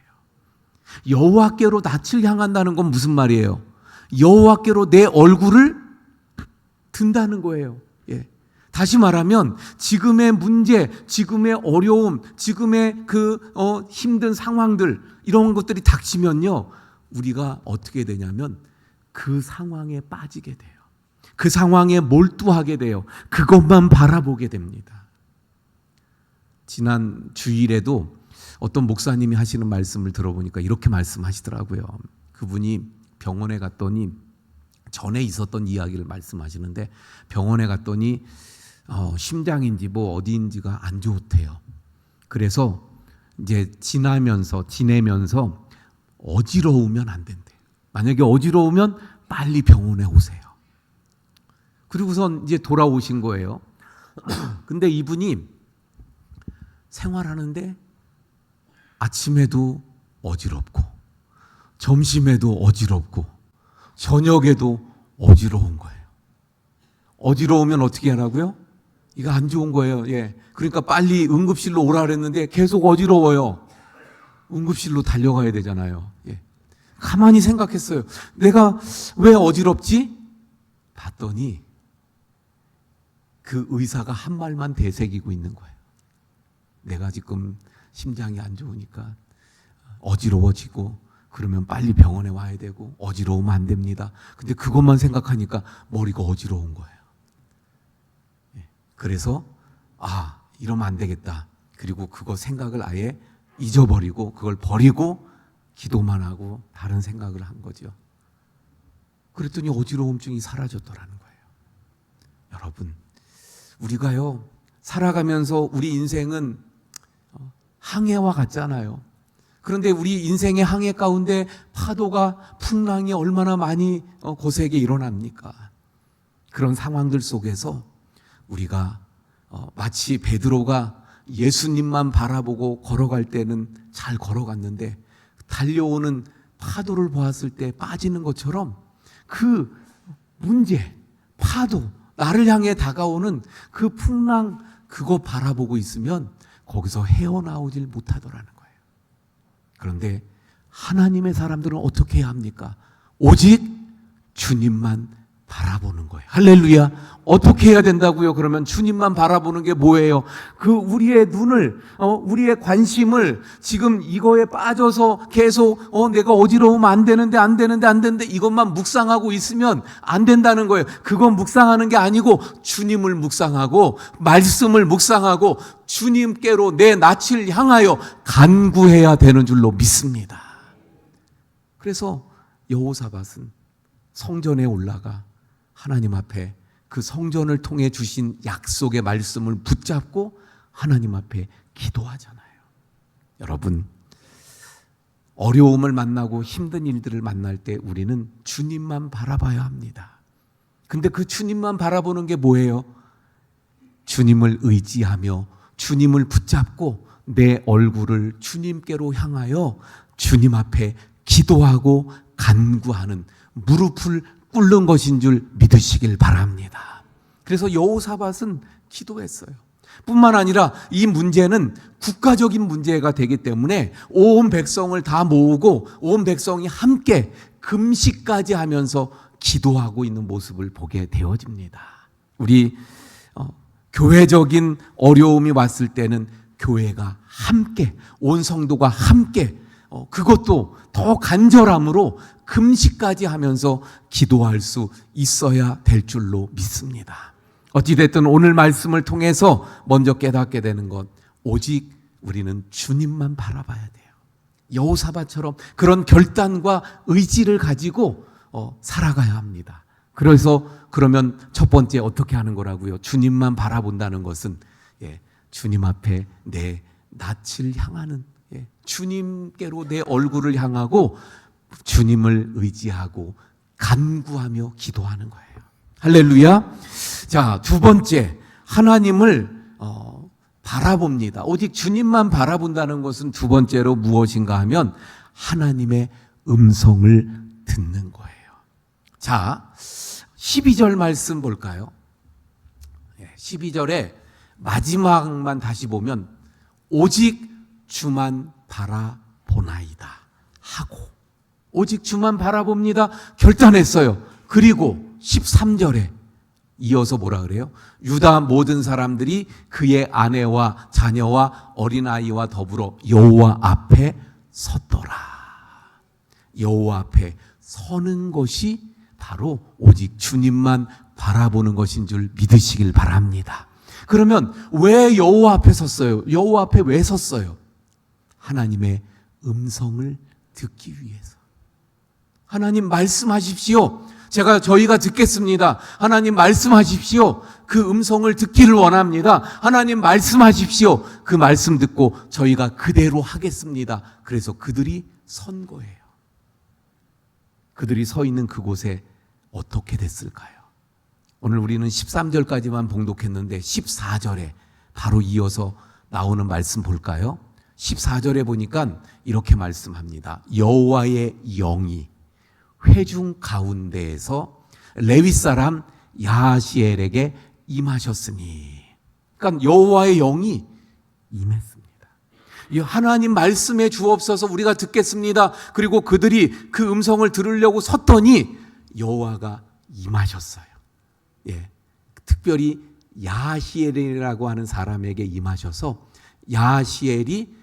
여호와께로 낯을 향한다는 건 무슨 말이에요? 여호와께로 내 얼굴을 든다는 거예요. 다시 말하면 지금의 문제, 지금의 어려움, 지금의 힘든 상황들, 이런 것들이 닥치면요, 우리가 어떻게 되냐면 그 상황에 빠지게 돼요. 그 상황에 몰두하게 돼요. 그것만 바라보게 됩니다. 지난 주일에도 어떤 목사님이 하시는 말씀을 들어보니까 이렇게 말씀하시더라고요. 그분이 병원에 갔더니 전에 있었던 이야기를 말씀하시는데, 병원에 갔더니 심장인지 뭐 어디인지가 안 좋대요. 그래서 이제 지내면서 어지러우면 안 된대요. 만약에 어지러우면 빨리 병원에 오세요. 그리고선 이제 돌아오신 거예요. 근데 이분이 생활하는데 아침에도 어지럽고 점심에도 어지럽고 저녁에도 어지러운 거예요. 어지러우면 어떻게 하라고요? 이거 안 좋은 거예요. 그러니까 빨리 응급실로 오라 그랬는데 계속 어지러워요. 응급실로 달려가야 되잖아요. 가만히 생각했어요. 내가 왜 어지럽지? 봤더니 그 의사가 한 말만 되새기고 있는 거예요. 내가 지금 심장이 안 좋으니까 어지러워지고 그러면 빨리 병원에 와야 되고 어지러우면 안 됩니다. 근데 그것만 생각하니까 머리가 어지러운 거예요. 그래서 이러면 안 되겠다. 그리고 그거 생각을 아예 잊어버리고 그걸 버리고 기도만 하고 다른 생각을 한 거죠. 그랬더니 어지러움증이 사라졌더라는 거예요. 여러분, 우리가요 살아가면서 우리 인생은 항해와 같잖아요. 그런데 우리 인생의 항해 가운데 파도가 풍랑이 얼마나 많이 거세게 일어납니까? 그런 상황들 속에서 우리가 마치 베드로가 예수님만 바라보고 걸어갈 때는 잘 걸어갔는데 달려오는 파도를 보았을 때 빠지는 것처럼 그 문제, 파도, 나를 향해 다가오는 그 풍랑 그거 바라보고 있으면 거기서 헤어나오질 못하더라는 거예요. 그런데 하나님의 사람들은 어떻게 해야 합니까? 오직 주님만 바라보는 거예요. 할렐루야. 어떻게 해야 된다고요? 그러면 주님만 바라보는 게 뭐예요? 그 우리의 눈을, 우리의 관심을 지금 이거에 빠져서 계속 내가 어지러우면 안 되는데 이것만 묵상하고 있으면 안 된다는 거예요. 그건 묵상하는 게 아니고 주님을 묵상하고 말씀을 묵상하고 주님께로 내 낯을 향하여 간구해야 되는 줄로 믿습니다. 그래서 여호사밧은 성전에 올라가 하나님 앞에 그 성전을 통해 주신 약속의 말씀을 붙잡고 하나님 앞에 기도하잖아요. 여러분, 어려움을 만나고 힘든 일들을 만날 때 우리는 주님만 바라봐야 합니다. 근데 그 주님만 바라보는 게 뭐예요? 주님을 의지하며 주님을 붙잡고 내 얼굴을 주님께로 향하여 주님 앞에 기도하고 간구하는, 무릎을 꿇는 것인 줄 믿으시길 바랍니다. 그래서 여호사밧은 기도했어요. 뿐만 아니라 이 문제는 국가적인 문제가 되기 때문에 온 백성을 다 모으고 온 백성이 함께 금식까지 하면서 기도하고 있는 모습을 보게 되어집니다. 우리 교회적인 어려움이 왔을 때는 교회가 함께, 온 성도가 함께, 그것도 더 간절함으로 금식까지 하면서 기도할 수 있어야 될 줄로 믿습니다. 어찌됐든 오늘 말씀을 통해서 먼저 깨닫게 되는 것, 오직 우리는 주님만 바라봐야 돼요. 여호사밧처럼 그런 결단과 의지를 가지고 살아가야 합니다. 그래서 그러면 첫 번째 어떻게 하는 거라고요? 주님만 바라본다는 것은 주님 앞에 내 낯을 향하는, 주님께로 내 얼굴을 향하고 주님을 의지하고 간구하며 기도하는 거예요. 할렐루야. 자, 두 번째, 하나님을 바라봅니다. 오직 주님만 바라본다는 것은 두 번째로 무엇인가 하면 하나님의 음성을 듣는 거예요. 자, 12절 말씀 볼까요? 12절에 마지막만 다시 보면 오직 주만 바라보나이다 하고, 오직 주만 바라봅니다. 결단했어요. 그리고 13절에 이어서 뭐라 그래요? 유다 모든 사람들이 그의 아내와 자녀와 어린아이와 더불어 여호와 앞에 섰더라. 여호와 앞에 서는 것이 바로 오직 주님만 바라보는 것인 줄 믿으시길 바랍니다. 그러면 왜 여호와 앞에 섰어요? 여호와 앞에 왜 섰어요? 하나님의 음성을 듣기 위해서. 하나님 말씀하십시오. 저희가 듣겠습니다. 하나님 말씀하십시오. 그 음성을 듣기를 원합니다. 하나님 말씀하십시오. 그 말씀 듣고 저희가 그대로 하겠습니다. 그래서 그들이 선 거예요. 그들이 서 있는 그곳에 어떻게 됐을까요? 오늘 우리는 13절까지만 봉독했는데 14절에 바로 이어서 나오는 말씀 볼까요? 14절에 보니까 이렇게 말씀합니다. 여호와의 영이 회중 가운데에서 레위 사람 야하시엘에게 임하셨으니, 그러니까 여호와의 영이 임했습니다. 하나님 말씀에 주옵소서, 우리가 듣겠습니다. 그리고 그들이 그 음성을 들으려고 섰더니 여호와가 임하셨어요. 특별히 야하시엘이라고 하는 사람에게 임하셔서 야하시엘이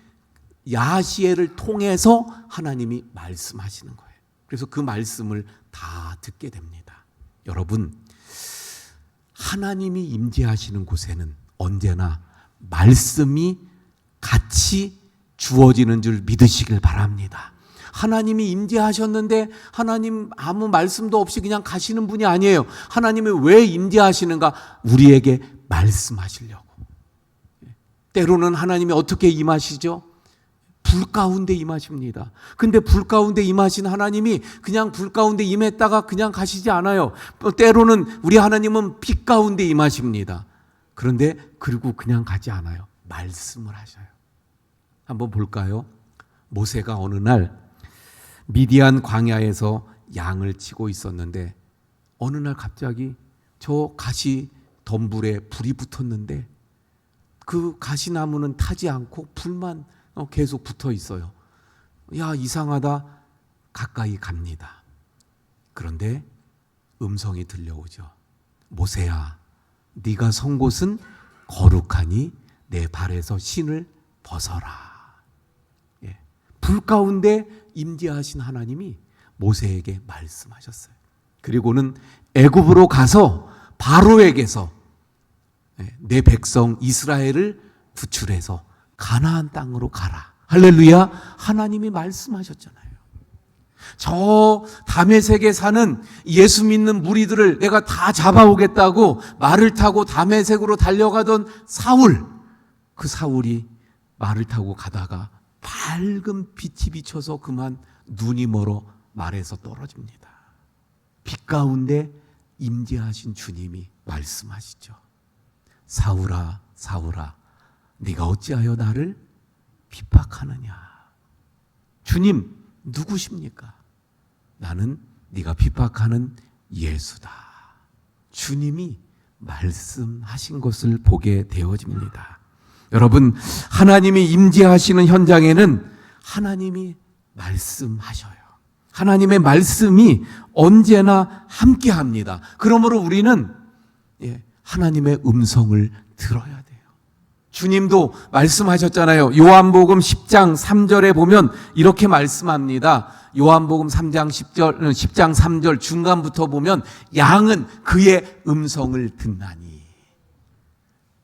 야시엘을 통해서 하나님이 말씀하시는 거예요. 그래서 그 말씀을 다 듣게 됩니다. 여러분, 하나님이 임재하시는 곳에는 언제나 말씀이 같이 주어지는 줄 믿으시길 바랍니다. 하나님이 임재하셨는데 하나님 아무 말씀도 없이 그냥 가시는 분이 아니에요. 하나님이 왜 임재하시는가? 우리에게 말씀하시려고. 때로는 하나님이 어떻게 임하시죠? 불 가운데 임하십니다. 근데 불 가운데 임하신 하나님이 그냥 불 가운데 임했다가 그냥 가시지 않아요. 때로는 우리 하나님은 빛 가운데 임하십니다. 그런데 그리고 그냥 가지 않아요. 말씀을 하셔요. 한번 볼까요? 모세가 어느 날 미디안 광야에서 양을 치고 있었는데 어느 날 갑자기 저 가시 덤불에 불이 붙었는데 그 가시나무는 타지 않고 불만 계속 붙어 있어요. 야, 이상하다. 가까이 갑니다. 그런데 음성이 들려오죠. 모세야, 네가 선 곳은 거룩하니 내 발에서 신을 벗어라. 예. 불 가운데 임재하신 하나님이 모세에게 말씀하셨어요. 그리고는 애굽으로 가서 바로에게서 내 백성 이스라엘을 구출해서 가나안 땅으로 가라. 할렐루야. 하나님이 말씀하셨잖아요. 저 다메섹에 사는 예수 믿는 무리들을 내가 다 잡아오겠다고 말을 타고 다메섹으로 달려가던 사울, 그 사울이 말을 타고 가다가 밝은 빛이 비쳐서 그만 눈이 멀어 말에서 떨어집니다. 빛 가운데 임재하신 주님이 말씀하시죠. 사울아, 사울아, 네가 어찌하여 나를 핍박하느냐. 주님 누구십니까? 나는 네가 핍박하는 예수다. 주님이 말씀하신 것을 보게 되어집니다. 여러분, 하나님이 임재하시는 현장에는 하나님이 말씀하셔요. 하나님의 말씀이 언제나 함께합니다. 그러므로 우리는 하나님의 음성을 들어야 돼요. 주님도 말씀하셨잖아요. 요한복음 10장 3절에 보면 이렇게 말씀합니다. 요한복음 10장 3절 중간부터 보면 양은 그의 음성을 듣나니.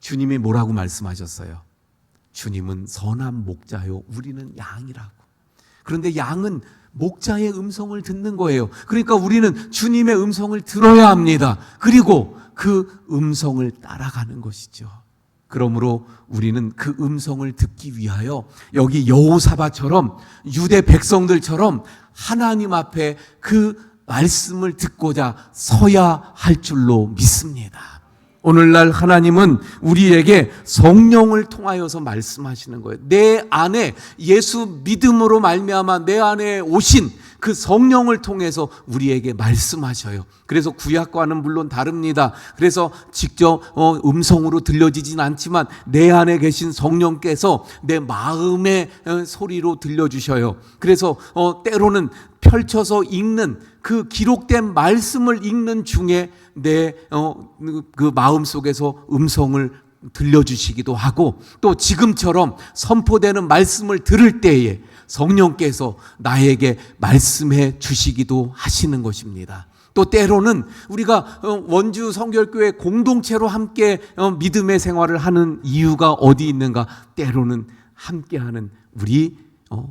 주님이 뭐라고 말씀하셨어요? 주님은 선한 목자요, 우리는 양이라고. 그런데 양은 목자의 음성을 듣는 거예요. 그러니까 우리는 주님의 음성을 들어야 합니다. 그리고 그 음성을 따라가는 것이죠. 그러므로 우리는 그 음성을 듣기 위하여 여기 여호사밧처럼 유대 백성들처럼 하나님 앞에 그 말씀을 듣고자 서야 할 줄로 믿습니다. 오늘날 하나님은 우리에게 성령을 통하여서 말씀하시는 거예요. 내 안에 예수 믿음으로 말미암아 내 안에 오신 그 성령을 통해서 우리에게 말씀하셔요. 그래서 구약과는 물론 다릅니다. 그래서 직접 음성으로 들려지진 않지만 내 안에 계신 성령께서 내 마음의 소리로 들려주셔요. 그래서 때로는 펼쳐서 읽는 그 기록된 말씀을 읽는 중에 내 그 마음 속에서 음성을 들려주시기도 하고, 또 지금처럼 선포되는 말씀을 들을 때에 성령께서 나에게 말씀해 주시기도 하시는 것입니다. 또 때로는 우리가 원주 성결교회 공동체로 함께 믿음의 생활을 하는 이유가 어디 있는가? 때로는 함께하는 우리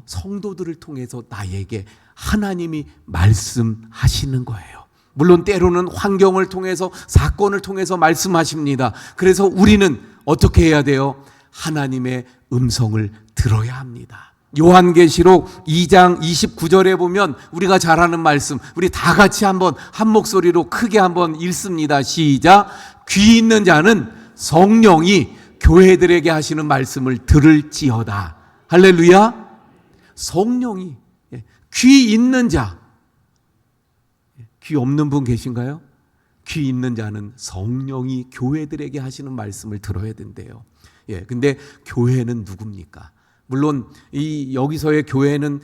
성도들을 통해서 나에게 하나님이 말씀하시는 거예요. 물론 때로는 환경을 통해서, 사건을 통해서 말씀하십니다. 그래서 우리는 어떻게 해야 돼요? 하나님의 음성을 들어야 합니다. 요한계시록 2장 29절에 보면 우리가 잘 아는 말씀, 우리 다 같이 한번 한 목소리로 크게 한번 읽습니다. 시작. 귀 있는 자는 성령이 교회들에게 하시는 말씀을 들을지어다. 할렐루야. 성령이, 귀 있는 자, 귀 없는 분 계신가요? 귀 있는 자는 성령이 교회들에게 하시는 말씀을 들어야 된대요. 근데 교회는 누굽니까? 물론 여기서의 교회는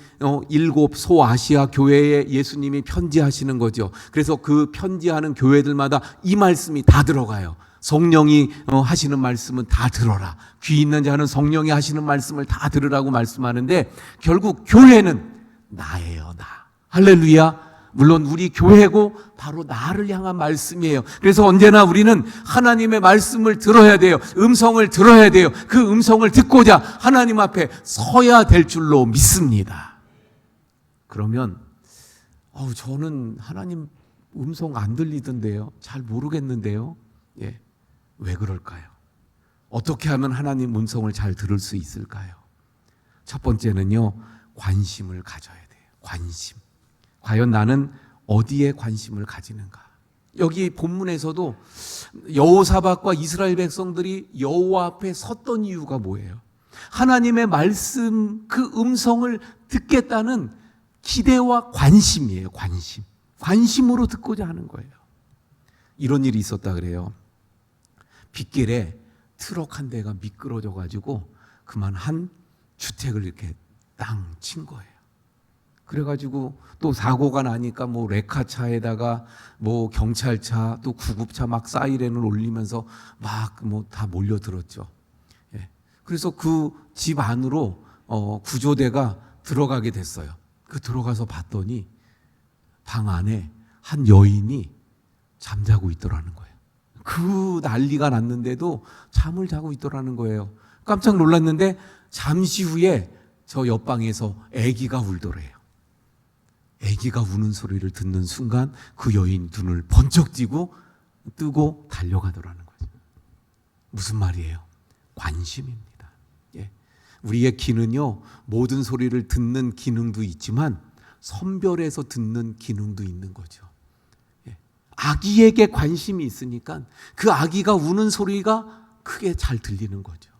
7 소아시아 교회에 예수님이 편지하시는 거죠. 그래서 그 편지하는 교회들마다 이 말씀이 다 들어가요. 성령이 하시는 말씀은 다 들어라. 귀 있는 자는 성령이 하시는 말씀을 다 들으라고 말씀하는데 결국 교회는 나예요, 나. 할렐루야. 물론 우리 교회고 바로 나를 향한 말씀이에요. 그래서 언제나 우리는 하나님의 말씀을 들어야 돼요. 음성을 들어야 돼요. 그 음성을 듣고자 하나님 앞에 서야 될 줄로 믿습니다. 그러면 저는 하나님 음성 안 들리던데요. 잘 모르겠는데요. 예. 왜 그럴까요? 어떻게 하면 하나님 음성을 잘 들을 수 있을까요? 첫 번째는요, 관심을 가져야 돼요. 관심. 과연 나는 어디에 관심을 가지는가? 여기 본문에서도 여호사밧과 이스라엘 백성들이 여호와 앞에 섰던 이유가 뭐예요? 하나님의 말씀, 그 음성을 듣겠다는 기대와 관심이에요. 관심. 관심으로 듣고자 하는 거예요. 이런 일이 있었다 그래요. 빗길에 트럭 한 대가 미끄러져 가지고 그만 한 주택을 이렇게 땅 친 거예요. 그래가지고 또 사고가 나니까 뭐 레카차에다가 뭐 경찰차 또 구급차 막 사이렌을 올리면서 막 뭐 다 몰려들었죠. 예. 그래서 그 집 안으로 구조대가 들어가게 됐어요. 그 들어가서 봤더니 방 안에 한 여인이 잠자고 있더라는 거예요. 그 난리가 났는데도 잠을 자고 있더라는 거예요. 깜짝 놀랐는데 잠시 후에 저 옆방에서 아기가 울더래요. 아기가 우는 소리를 듣는 순간 그 여인 눈을 번쩍 뜨고 달려가더라는 거죠. 무슨 말이에요? 관심입니다. 예. 우리의 귀는요, 모든 소리를 듣는 기능도 있지만 선별해서 듣는 기능도 있는 거죠. 예. 아기에게 관심이 있으니까 그 아기가 우는 소리가 크게 잘 들리는 거죠.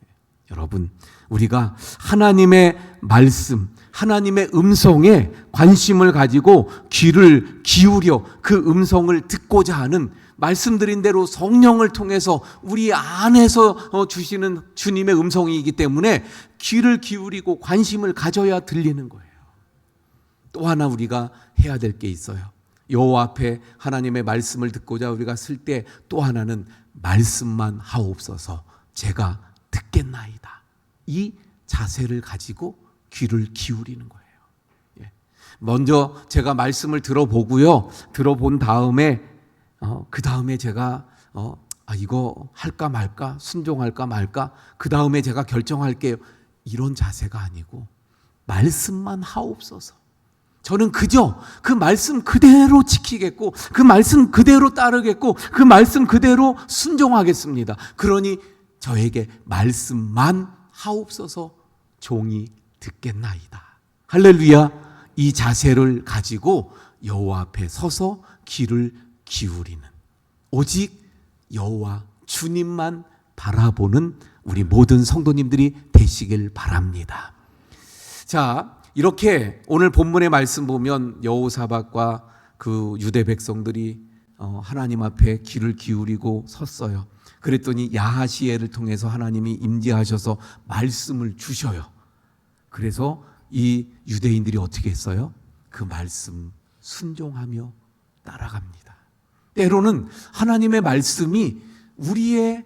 예. 여러분, 우리가 하나님의 말씀, 하나님의 음성에 관심을 가지고 귀를 기울여 그 음성을 듣고자 하는, 말씀드린 대로 성령을 통해서 우리 안에서 주시는 주님의 음성이기 때문에 귀를 기울이고 관심을 가져야 들리는 거예요. 또 하나 우리가 해야 될 게 있어요. 여호와 앞에 하나님의 말씀을 듣고자 우리가 쓸 때 또 하나는 말씀만 하옵소서 제가 듣겠나이다. 이 자세를 가지고 귀를 기울이는 거예요. 예. 먼저 제가 말씀을 들어보고요. 들어본 다음에 그 다음에 제가 이거 할까 말까, 순종할까 말까, 그 다음에 제가 결정할게요. 이런 자세가 아니고 말씀만 하옵소서. 저는 그저 그 말씀 그대로 지키겠고 그 말씀 그대로 따르겠고 그 말씀 그대로 순종하겠습니다. 그러니 저에게 말씀만 하옵소서 종이 듣겠나이다. 할렐루야. 이 자세를 가지고 여호와 앞에 서서 귀를 기울이는, 오직 여호와 주님만 바라보는 우리 모든 성도님들이 되시길 바랍니다. 자, 이렇게 오늘 본문의 말씀 보면 여호사밧과 그 유대 백성들이 하나님 앞에 귀를 기울이고 섰어요. 그랬더니 야하시엘을 통해서 하나님이 임재하셔서 말씀을 주셔요. 그래서 이 유대인들이 어떻게 했어요? 그 말씀 순종하며 따라갑니다. 때로는 하나님의 말씀이 우리의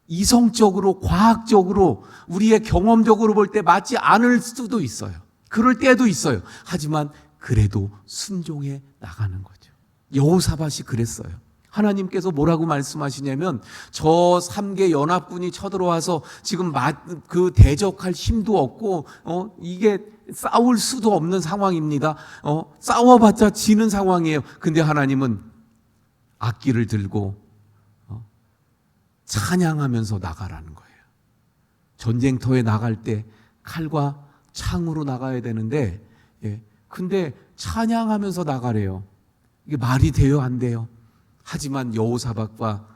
이성적으로, 과학적으로, 우리의 경험적으로 볼 때 맞지 않을 수도 있어요. 그럴 때도 있어요. 하지만 그래도 순종해 나가는 거죠. 여호사밧이 그랬어요. 하나님께서 뭐라고 말씀하시냐면 저 3개 연합군이 쳐들어와서 지금 그 대적할 힘도 없고 이게 싸울 수도 없는 상황입니다. 싸워봤자 지는 상황이에요. 근데 하나님은 악기를 들고 찬양하면서 나가라는 거예요. 전쟁터에 나갈 때 칼과 창으로 나가야 되는데 근데 찬양하면서 나가래요. 이게 말이 돼요? 안 돼요? 하지만 여호사밧과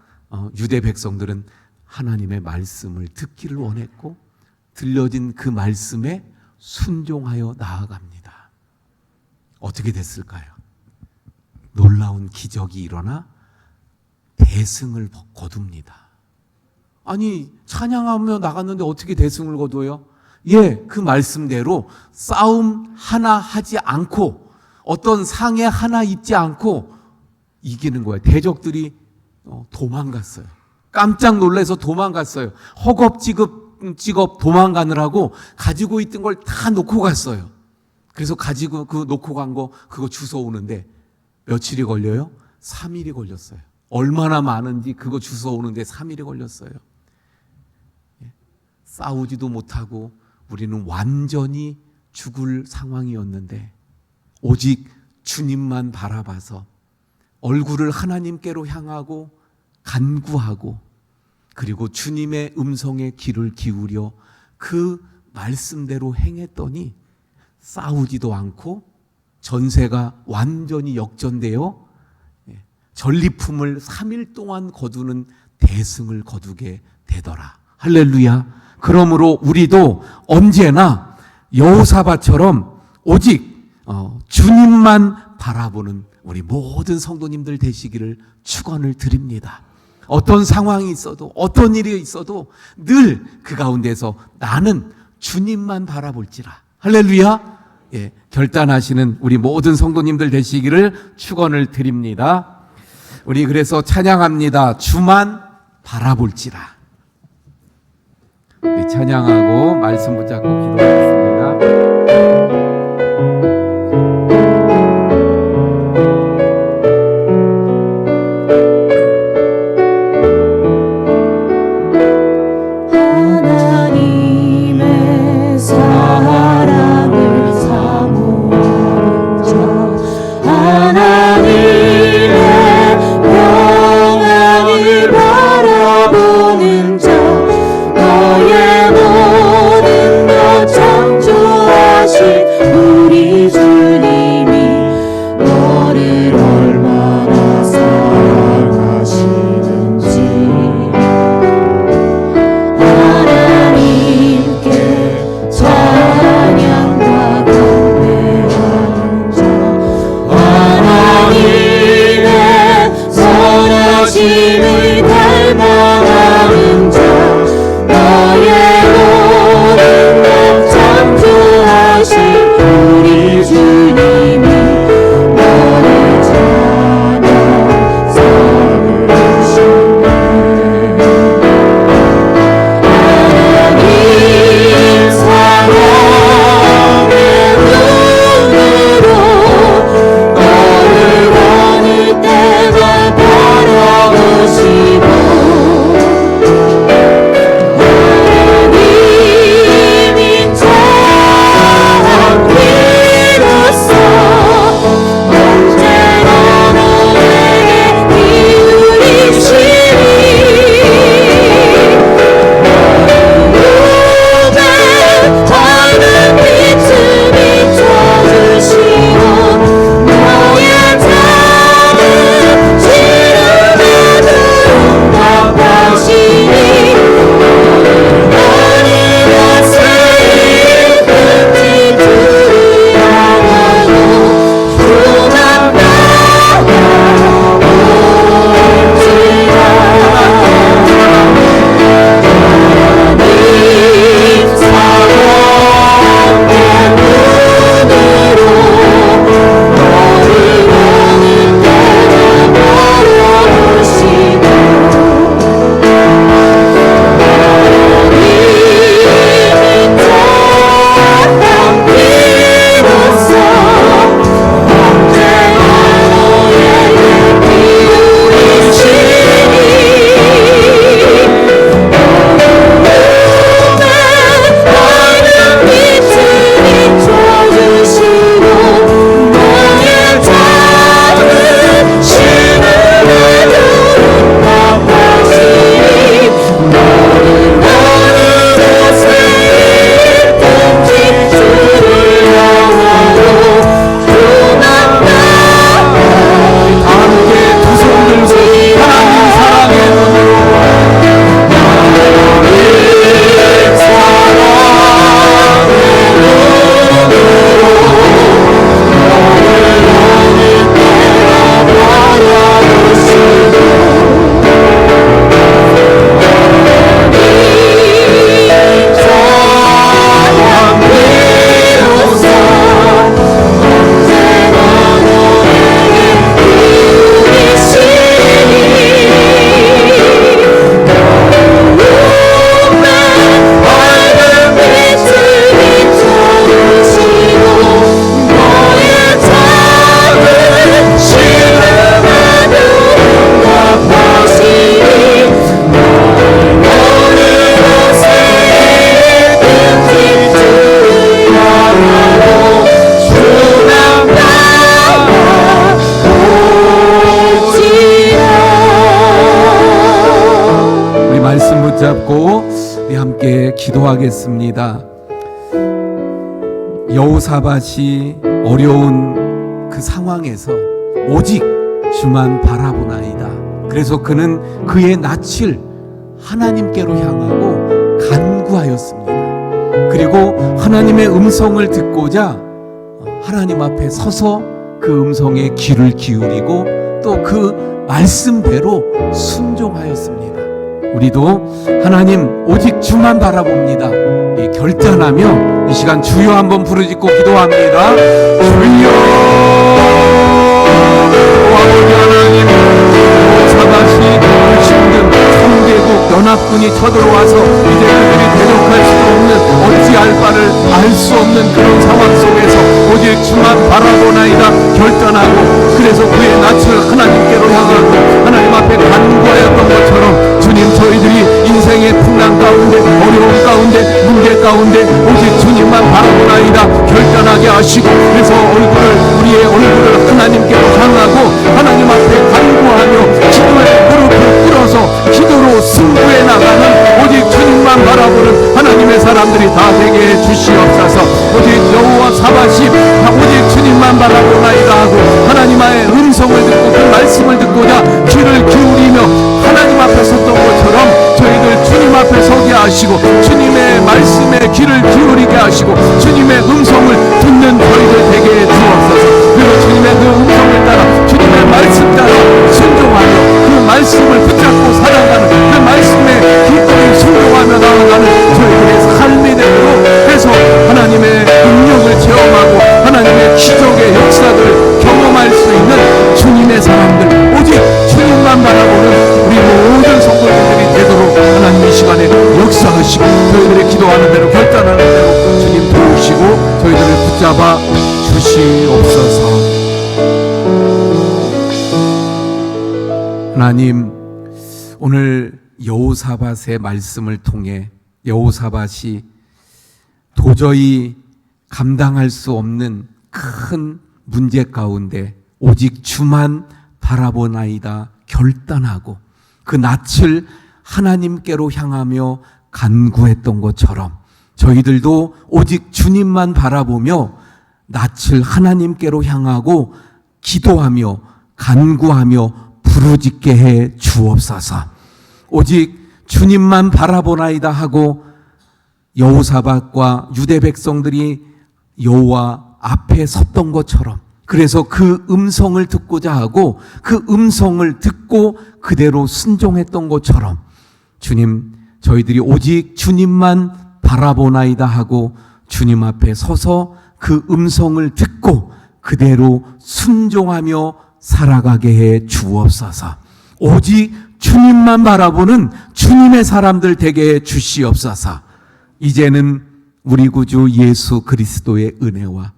유대 백성들은 하나님의 말씀을 듣기를 원했고 들려진 그 말씀에 순종하여 나아갑니다. 어떻게 됐을까요? 놀라운 기적이 일어나 대승을 거둡니다. 아니, 찬양하며 나갔는데 어떻게 대승을 거둬요? 그 말씀대로 싸움 하나 하지 않고 어떤 상해 하나 입지 않고 이기는 거예요. 대적들이 도망갔어요. 깜짝 놀라서 도망갔어요. 허겁지겁 도망가느라고 가지고 있던 걸 다 놓고 갔어요. 그래서 가지고 그 놓고 간 거 그거 주워 오는데 며칠이 걸려요? 3일이 걸렸어요. 얼마나 많은지 그거 주워 오는데 3일이 걸렸어요. 싸우지도 못하고 우리는 완전히 죽을 상황이었는데 오직 주님만 바라봐서 얼굴을 하나님께로 향하고 간구하고 그리고 주님의 음성에 귀를 기울여 그 말씀대로 행했더니 싸우지도 않고 전세가 완전히 역전되어 전리품을 3일 동안 거두는 대승을 거두게 되더라. 할렐루야. 그러므로 우리도 언제나 여호사밧처럼 오직 주님만 바라보는 우리 모든 성도님들 되시기를 축원을 드립니다. 어떤 상황이 있어도 어떤 일이 있어도 늘 그 가운데서 나는 주님만 바라볼지라. 할렐루야. 예, 결단하시는 우리 모든 성도님들 되시기를 축원을 드립니다. 우리 그래서 찬양합니다. 주만 바라볼지라. 우리 찬양하고 말씀 붙잡고 기도하겠습니다. 하나님의 사랑을 사모하는 자 하나님의 평안을 바라보는 자 너의 모든 것 함께 기도하겠습니다. 여호사밧이 어려운 그 상황에서 오직 주만 바라보나이다. 그래서 그는 그의 낯을 하나님께로 향하고 간구하였습니다. 그리고 하나님의 음성을 듣고자 하나님 앞에 서서 그 음성에 귀를 기울이고 또 그 말씀대로 순종하였습니다. 우리도 하나님 오직 주만 바라봅니다. 결단하며 이 시간 주여 한번 부르짖고 기도합니다. 주여 아버지 하나님, 여호사밧이 힘든 성대국 연합군이 쳐들어와서 이제 그들이 대적할 수도 없는 어찌할 바를 알 수 없는 그런 상황 속에서 오직 주만 바라보나이다 결단하고, 그래서 그의 낯을 하나님께로 향하고 하나님 앞에 간구하였던 것처럼 주님, 저희들이 인생의 풍랑 가운데 어려움 가운데 문제 가운데 오직 주님만 바라보나이다 결단하게 하시고, 그래서 우리의 얼굴을 하나님께로 향하고 하나님 앞에 간구하며 기도의 무릎을 꿇어서 기도로 승부해 나가는 오직 주님만 바라보는 하나님의 사람들이 다 되게 해 주시옵소서. 오직 여호사밧이 오직 주님만 바라보나이다 하고 하나님의 음성을 듣고 그 말씀을 듣고자 귀를 기울이며 하나님 앞에 섰던 것처럼 저희들 주님 앞에 서게 하시고 주님의 말씀에 귀를 기울이게 하시고 주님의 음성을 듣는 저희들 되게 해 주옵소서. 그리고 주님의 그 음성을 따라 주님의 말씀 따라 순종하며 그 말씀을 붙잡고 살아가는 그 말씀에 기꺼이 순종하며 나아가는 저희들의 삶이 되도록 해서 하나님의 능력을 체험하고 하나님의 기적의 역사들을 경험할 수 있는 주님의 사람들, 오직 주님만 바라보는 우리 모든 성도님들이 되도록 하나님 이 시간에 역사하시고 저희들의 기도하는 대로 결단하는 대로 주님 도우시고 저희들을 붙잡아 주시옵소서. 하나님, 오늘 여호사밧의 말씀을 통해 여호사밧이 도저히 감당할 수 없는 큰 문제 가운데 오직 주만 바라보나이다 결단하고 그 낯을 하나님께로 향하며 간구했던 것처럼 저희들도 오직 주님만 바라보며 낯을 하나님께로 향하고 기도하며 간구하며 부르짖게 해 주옵소서. 오직 주님만 바라보나이다 하고 여호사밧과 유대 백성들이 여호와 앞에 섰던 것처럼, 그래서 그 음성을 듣고자 하고 그 음성을 듣고 그대로 순종했던 것처럼 주님, 저희들이 오직 주님만 바라보나이다 하고 주님 앞에 서서 그 음성을 듣고 그대로 순종하며 살아가게 해 주옵소서. 오직 주님만 바라보는 주님의 사람들 되게 해 주시옵소서. 이제는 우리 구주 예수 그리스도의 은혜와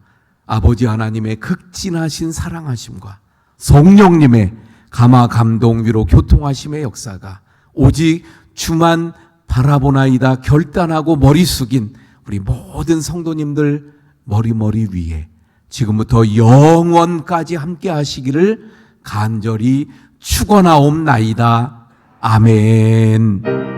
아버지 하나님의 극진하신 사랑하심과 성령님의 감화 감동 위로 교통하심의 역사가 오직 주만 바라보나이다 결단하고 머리 숙인 우리 모든 성도님들 머리 위에 지금부터 영원까지 함께 하시기를 간절히 축원하옵나이다. 아멘.